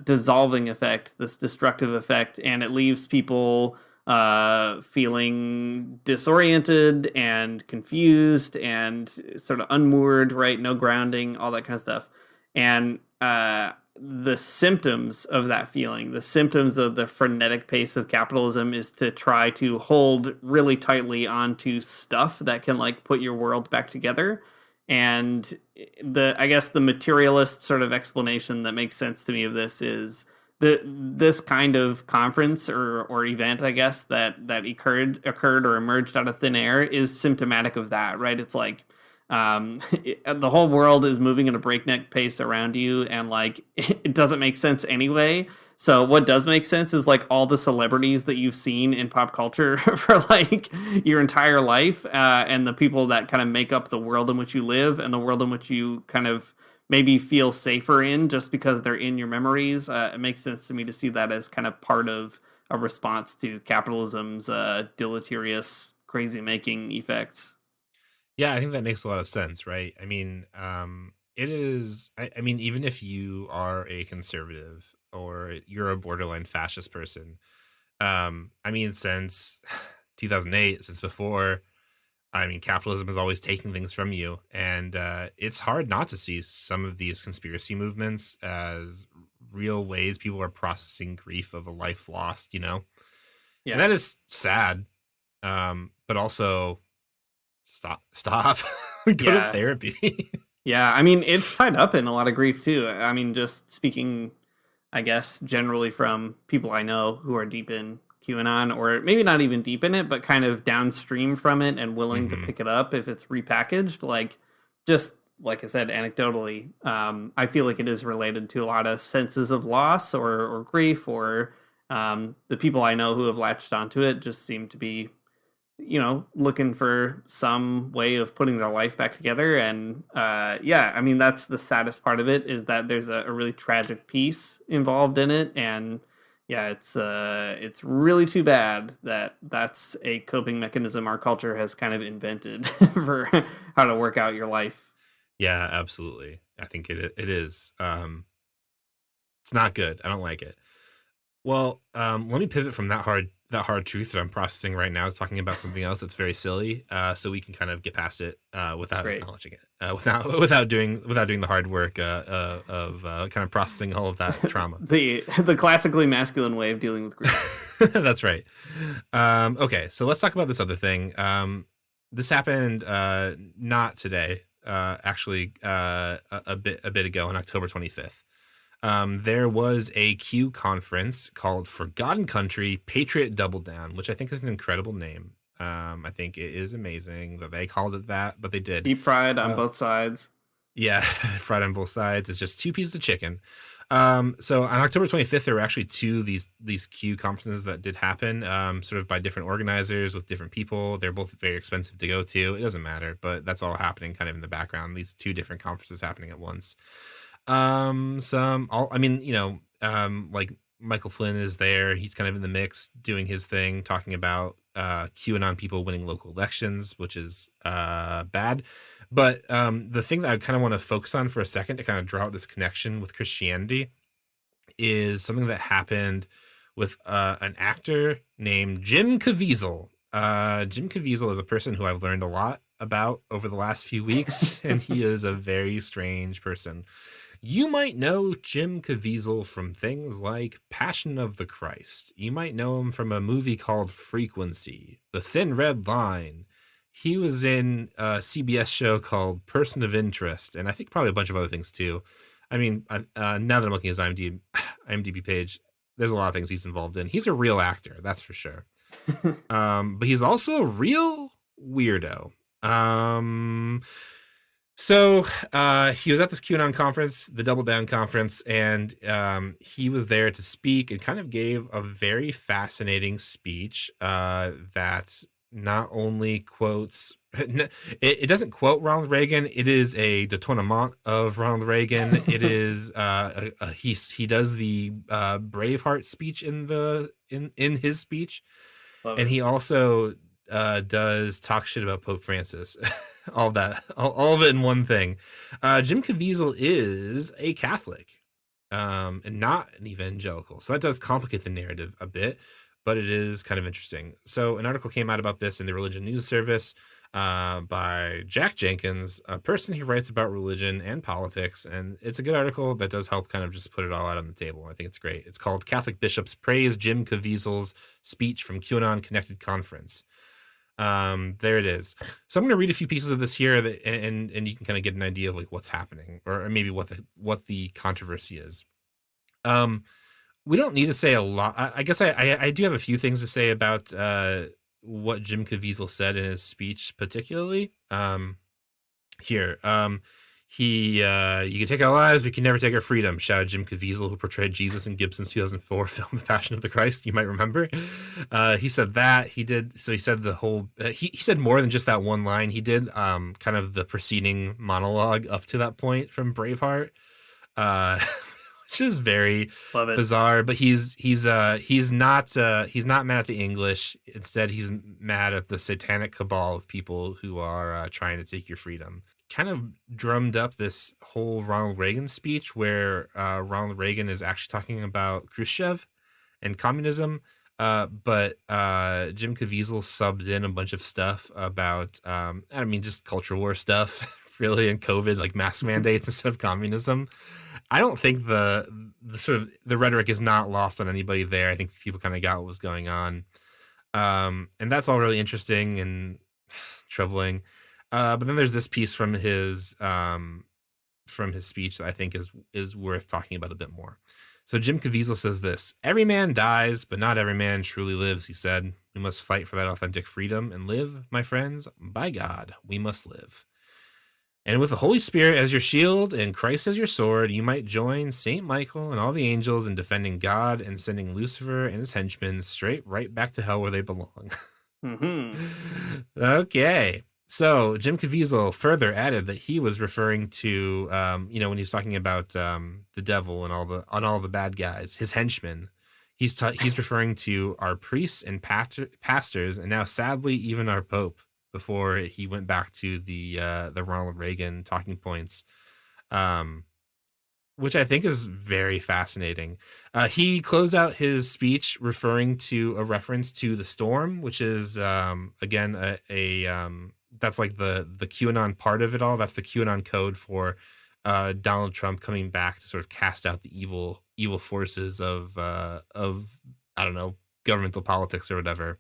[SPEAKER 8] dissolving effect, this destructive effect, and it leaves people feeling disoriented and confused and sort of unmoored, right? No grounding, all that kind of stuff. And the symptoms of that feeling, the symptoms of the frenetic pace of capitalism, is to try to hold really tightly onto stuff that can like put your world back together. And I guess the materialist sort of explanation that makes sense to me of this is this kind of conference or event, I guess, that occurred or emerged out of thin air is symptomatic of that, right? It's like the whole world is moving at a breakneck pace around you, and like it doesn't make sense anyway. So what does make sense is like all the celebrities that you've seen in pop culture for like your entire life, and the people that kind of make up the world in which you live and the world in which you kind of maybe feel safer in just because they're in your memories. It makes sense to me to see that as kind of part of a response to capitalism's deleterious crazy making effects.
[SPEAKER 9] Yeah, I think that makes a lot of sense, right? I mean, it is, I mean, even if you are a conservative or you're a borderline fascist person, I mean, since 2008, since before, I mean, capitalism is always taking things from you. And it's hard not to see some of these conspiracy movements as real ways people are processing grief of a life lost, Yeah. And that is sad. But also, stop go to therapy.
[SPEAKER 8] Yeah, I mean, it's tied up in a lot of grief too. I mean, just speaking, I guess, generally from people I know who are deep in QAnon, or maybe not even deep in it, but kind of downstream from it and willing to pick it up if it's repackaged. Like, just like I said, anecdotally, I feel like it is related to a lot of senses of loss or grief, or the people I know who have latched onto it just seem to be, looking for some way of putting their life back together. And yeah, I mean, that's the saddest part of it, is that there's a really tragic piece involved in it. And yeah, it's really too bad that that's a coping mechanism our culture has kind of invented for how to work out your life.
[SPEAKER 9] Yeah, absolutely. I think it is. It's not good. I don't like it. Well, let me pivot from that hard truth that I'm processing right now, talking about something else that's very silly, so we can kind of get past it without acknowledging it, without doing the hard work of kind of processing all of that trauma.
[SPEAKER 8] the classically masculine way of dealing with grief.
[SPEAKER 9] That's right. Okay, so let's talk about this other thing. This happened not today, actually a bit ago on October 25th. There was a Q conference called Forgotten Country Patriot Double Down, which I think is an incredible name. I think it is amazing that they called it that, but they did.
[SPEAKER 8] Deep fried on both sides.
[SPEAKER 9] Yeah, fried on both sides. It's just two pieces of chicken. So on October 25th, there were actually two these Q conferences that did happen, sort of by different organizers with different people. They're both very expensive to go to. It doesn't matter, but that's all happening kind of in the background. These two different conferences happening at once. Like Michael Flynn is there. He's kind of in the mix doing his thing, talking about QAnon people winning local elections, which is bad. But the thing that I kind of want to focus on for a second to kind of draw out this connection with Christianity is something that happened with an actor named Jim Caviezel. Jim Caviezel is a person who I've learned a lot about over the last few weeks, and he is a very strange person. You might know Jim Caviezel from things like Passion of the Christ. You might know him from a movie called Frequency, The Thin Red Line. He was in a CBS show called Person of Interest, and I think probably a bunch of other things too. I mean, now that I'm looking at his IMDb page, there's a lot of things he's involved in. He's a real actor, that's for sure. But he's also a real weirdo. So he was at this QAnon conference, the Double Down conference, and he was there to speak and kind of gave a very fascinating speech that not only quotes, it doesn't quote Ronald Reagan, it is a détournement of Ronald Reagan. It is he does the Braveheart speech in his speech.
[SPEAKER 8] Love
[SPEAKER 9] and
[SPEAKER 8] it.
[SPEAKER 9] he also does talk shit about Pope Francis. All of that, all of it in one thing. Jim Caviezel is a Catholic and not an evangelical, so that does complicate the narrative a bit, but it is kind of interesting. So an article came out about this in the Religion News Service by Jack Jenkins, a person who writes about religion and politics, and it's a good article that does help kind of just put it all out on the table. I think it's great. It's called Catholic Bishops Praise Jim Caviezel's Speech from QAnon Connected Conference. There it is. So I'm going to read a few pieces of this here, and you can kind of get an idea of like what's happening, or maybe what the controversy is. We don't need to say a lot. I guess I do have a few things to say about what Jim Caviezel said in his speech, particularly. Here, you can take our lives, but you can never take our freedom, shouted Jim Caviezel, who portrayed Jesus in Gibson's 2004 film The Passion of the Christ. You might remember. He said that. He said the whole he said more than just that one line. He did kind of the preceding monologue up to that point from Braveheart, which is very bizarre. But he's not mad at the English. Instead, he's mad at the satanic cabal of people who are trying to take your freedom. Kind of drummed up this whole Ronald Reagan speech where Ronald Reagan is actually talking about Khrushchev and communism, but Jim Caviezel subbed in a bunch of stuff about just culture war stuff really, and COVID, like mask mandates instead of communism. I don't think the sort of the rhetoric is not lost on anybody there. I think people kind of got what was going on, and that's all really interesting and troubling. But then there's this piece from his speech that I think is worth talking about a bit more. So Jim Caviezel says this: every man dies, but not every man truly lives, he said. We must fight for that authentic freedom and live, my friends. By God, we must live. And with the Holy Spirit as your shield and Christ as your sword, you might join St. Michael and all the angels in defending God and sending Lucifer and his henchmen straight right back to hell where they belong. Okay. So Jim Caviezel further added that he was referring to, when he was talking about the devil and all the bad guys, his henchmen. He's referring to our priests and pastors, and now sadly even our Pope, before he went back to the Ronald Reagan talking points, which I think is very fascinating. He closed out his speech referring to a reference to the storm, which is again that's like the QAnon part of it all. That's the QAnon code for Donald Trump coming back to sort of cast out the evil forces of I don't know, governmental politics or whatever.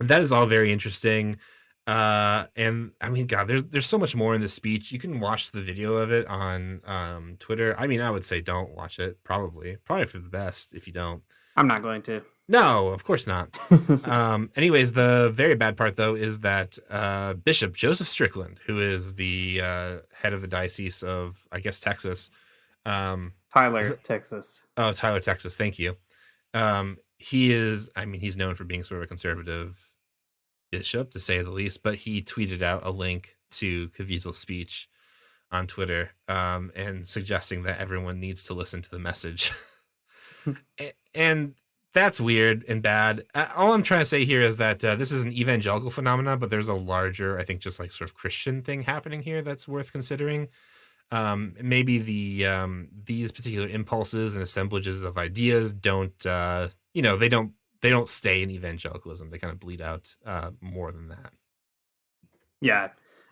[SPEAKER 9] That is all very interesting. And I mean, God, there's so much more in this speech. You can watch the video of it on Twitter. I mean, I would say don't watch it. Probably for the best if you don't.
[SPEAKER 8] I'm not going to.
[SPEAKER 9] No, of course not. Anyways, the very bad part though is that Bishop Joseph Strickland, who is the head of the Diocese of, I guess, Texas.
[SPEAKER 8] Tyler, Texas.
[SPEAKER 9] Oh, Tyler, Texas. Thank you. He's known for being sort of a conservative bishop, to say the least, but he tweeted out a link to Caviezel's speech on Twitter, and suggesting that everyone needs to listen to the message. And that's weird and bad. All I'm trying to say here is that this is an evangelical phenomenon, but there's a larger, I think, just like sort of Christian thing happening here that's worth considering. Maybe these particular impulses and assemblages of ideas don't, they don't stay in evangelicalism. They kind of bleed out more than that. Yeah.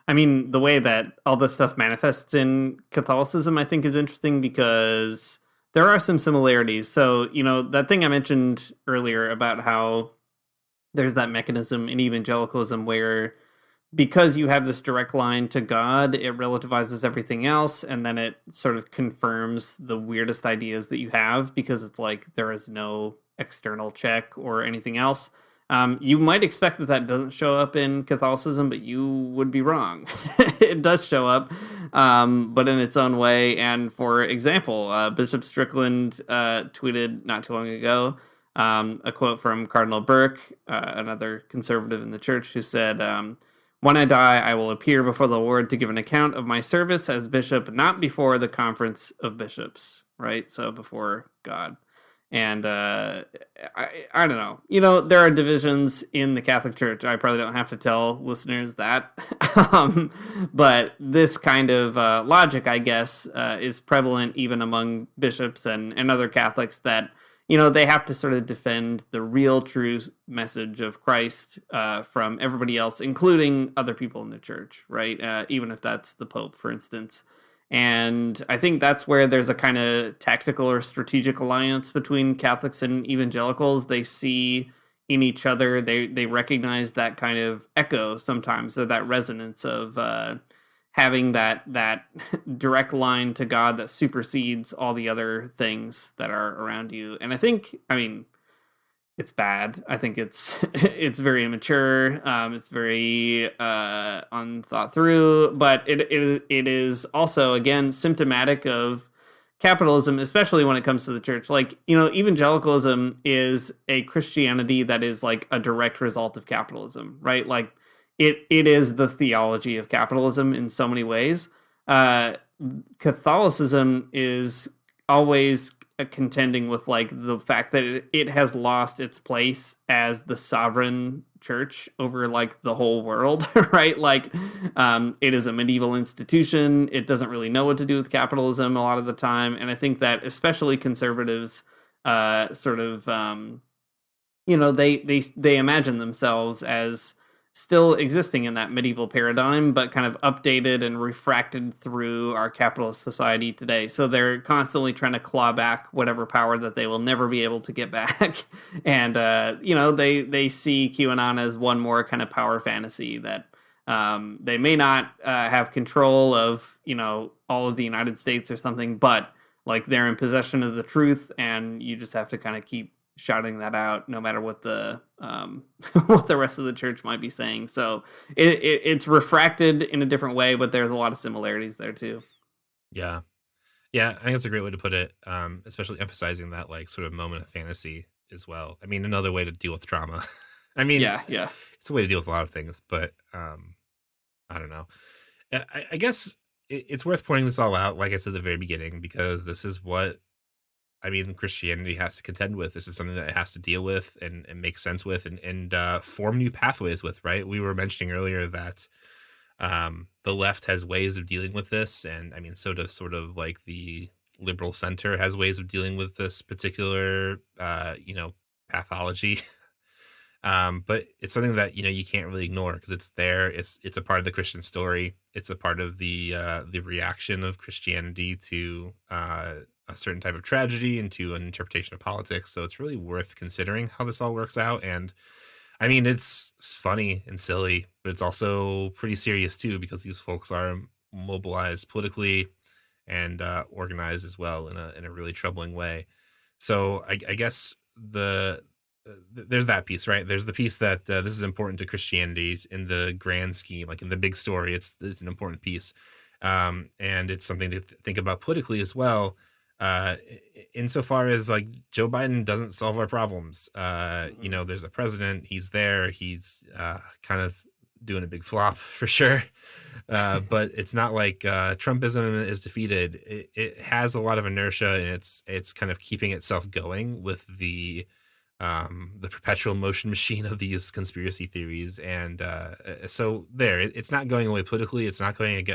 [SPEAKER 8] I mean, the way that all this stuff manifests in Catholicism, I think, is interesting because there are some similarities. So, that thing I mentioned earlier about how there's that mechanism in evangelicalism where because you have this direct line to God, it relativizes everything else, and then it sort of confirms the weirdest ideas that you have because it's like there is no external check or anything else. You might expect that doesn't show up in Catholicism, but you would be wrong. It does show up, but in its own way. And for example, Bishop Strickland tweeted not too long ago a quote from Cardinal Burke, another conservative in the church, who said, "When I die, I will appear before the Lord to give an account of my service as bishop, not before the conference of bishops," right? So before God. And I don't know. There are divisions in the Catholic Church. I probably don't have to tell listeners that. But this kind of logic, I guess, is prevalent even among bishops and other Catholics that, they have to sort of defend the real true message of Christ from everybody else, including other people in the church, right? Even if that's the Pope, for instance. And I think that's where there's a kind of tactical or strategic alliance between Catholics and evangelicals. They see in each other, they recognize that kind of echo sometimes, or that resonance of having that direct line to God that supersedes all the other things that are around you. And I think, it's bad. I think it's very immature. It's very unthought through, but it is also, again, symptomatic of capitalism, especially when it comes to the church. Like, evangelicalism is a Christianity that is like a direct result of capitalism, right? Like it is the theology of capitalism in so many ways. Catholicism is always contending with like the fact that it has lost its place as the sovereign church over like the whole world, right? Like it is a medieval institution. It doesn't really know what to do with capitalism a lot of the time. And I think that especially conservatives they imagine themselves as still existing in that medieval paradigm, but kind of updated and refracted through our capitalist society today. So they're constantly trying to claw back whatever power that they will never be able to get back. And, they see QAnon as one more kind of power fantasy that they may not have control of, all of the United States or something, but like they're in possession of the truth, and you just have to kind of keep shouting that out, no matter what the what the rest of the church might be saying. So it's refracted in a different way, but there's a lot of similarities there too.
[SPEAKER 9] Yeah. Yeah, I think that's a great way to put it, especially emphasizing that like sort of moment of fantasy as well. I mean, another way to deal with trauma. I mean,
[SPEAKER 8] Yeah.
[SPEAKER 9] it's a way to deal with a lot of things, but I don't know. I guess it's worth pointing this all out, like I said at the very beginning, because this is what I mean, Christianity has to contend with. This is something that it has to deal with and make sense with and form new pathways with, right? We were mentioning earlier that the left has ways of dealing with this. And I mean, so does sort of like the liberal center has ways of dealing with this particular, pathology. But it's something that, you can't really ignore because it's there. It's a part of the Christian story. It's a part of the reaction of Christianity to a certain type of tragedy and to an interpretation of politics. So it's really worth considering how this all works out. And I mean, it's funny and silly, but it's also pretty serious too, because these folks are mobilized politically and organized as well in a really troubling way. So I guess there's that piece, right? There's the piece that this is important to Christianity in the grand scheme, like in the big story. It's an important piece, and it's something to think about politically as well. Insofar as like Joe Biden doesn't solve our problems. There's a president, he's there, he's kind of doing a big flop for sure. But it's not like Trumpism is defeated. It has a lot of inertia, and it's kind of keeping itself going with the perpetual motion machine of these conspiracy theories. And so it's not going away politically. It's not going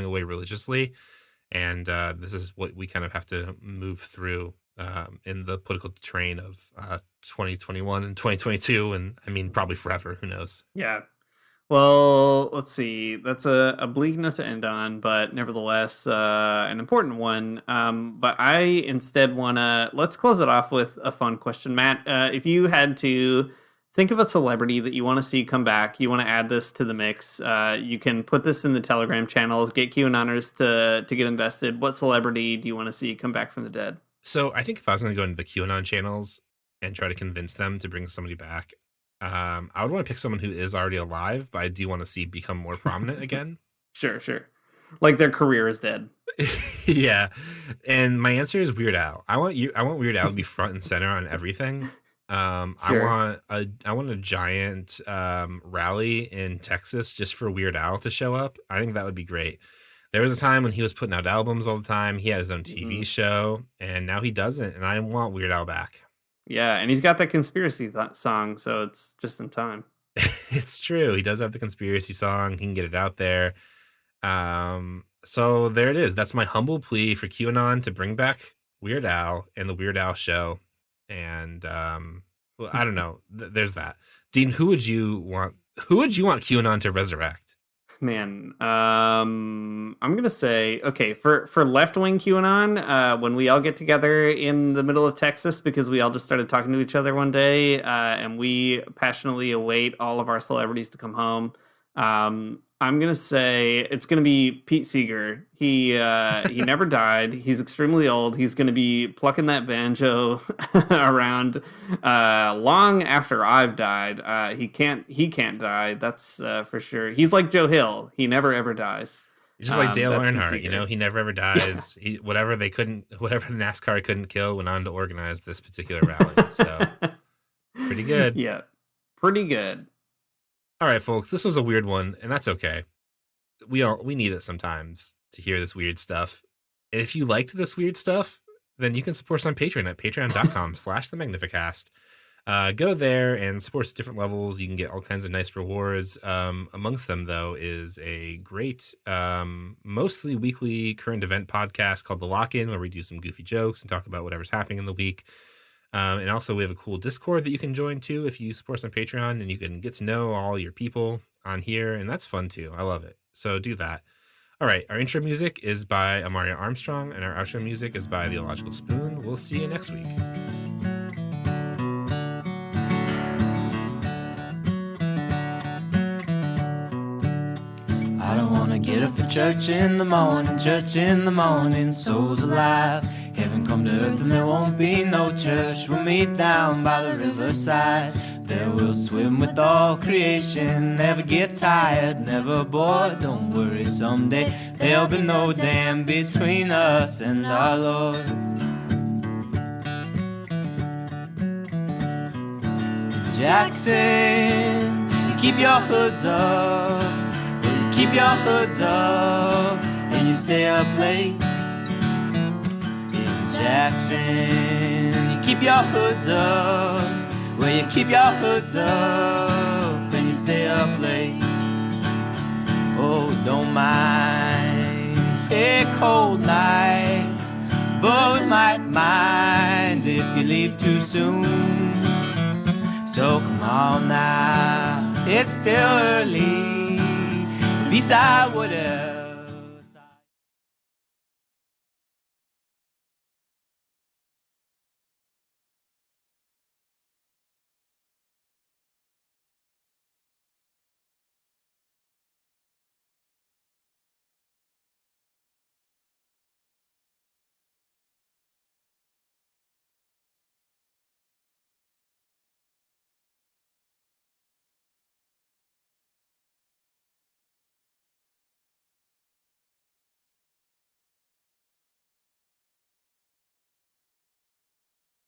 [SPEAKER 9] away religiously. And this is what we kind of have to move through in the political train of 2021 and 2022. And I mean, probably forever. Who knows?
[SPEAKER 8] Yeah. Well, let's see. That's a bleak note to end on, but nevertheless, an important one. But I instead let's close it off with a fun question. Matt, if you had to think of a celebrity that you want to see come back, you want to add this to the mix, you can put this in the Telegram channels, get QAnoners to get invested. What celebrity do you want to see come back from the dead?
[SPEAKER 9] So I think if I was going to go into the QAnon channels and try to convince them to bring somebody back, I would want to pick someone who is already alive, but I do want to see become more prominent again.
[SPEAKER 8] Sure. Like their career is dead.
[SPEAKER 9] Yeah. And my answer is Weird Al. I want Weird Al to be front and center on everything. Sure. I want a giant rally in Texas just for Weird Al to show up. I think that would be great. There was a time when he was putting out albums all the time. He had his own TV show, and now he doesn't. And I want Weird Al back.
[SPEAKER 8] Yeah, and he's got that conspiracy song, so it's just in time.
[SPEAKER 9] It's true. He does have the conspiracy song. He can get it out there. So there it is. That's my humble plea for QAnon to bring back Weird Al and the Weird Al Show. And well, I don't know. There's that. Dean, who would you want QAnon to resurrect?
[SPEAKER 8] Man, I'm gonna say, okay, for left-wing QAnon, when we all get together in the middle of Texas because we all just started talking to each other one day, and we passionately await all of our celebrities to come home. I'm gonna say it's gonna be Pete Seeger. He never died. He's extremely old. He's gonna be plucking that banjo around long after I've died. He can't die. That's for sure. He's like Joe Hill. He never ever dies.
[SPEAKER 9] Just like Dale Earnhardt, he never ever dies. Yeah. Whatever NASCAR couldn't kill went on to organize this particular rally. So pretty good.
[SPEAKER 8] Yeah, pretty good.
[SPEAKER 9] All right, folks, this was a weird one, and that's okay. We need it sometimes to hear this weird stuff. And if you liked this weird stuff, then you can support us on Patreon at patreon.com/themagnificast. Go there and support us at different levels. You can get all kinds of nice rewards. Amongst them, though, is a great, mostly weekly current event podcast called The Lock-In, where we do some goofy jokes and talk about whatever's happening in the week. And also we have a cool Discord that you can join too if you support us on Patreon, and you can get to know all your people on here, and that's fun too. I love it. So do that. All right. Our intro music is by Amaria Armstrong, and our outro music is by The Illogical Spoon. We'll see you next week.
[SPEAKER 10] I don't want to give Get up for church in the morning, souls alive. Heaven come to earth and there won't be no church. We'll meet down by the riverside. There we'll swim with all creation. Never get tired, never bored. Don't worry, someday there'll be no dam between us and our Lord. Jackson, keep your hoods up. Keep your hoods up and you stay up late. In Jackson, you keep your hoods up. Well, you keep your hoods up and you stay up late. Oh, don't mind a cold night, but we might mind if you leave too soon. So come on now, it's still early. At least I would have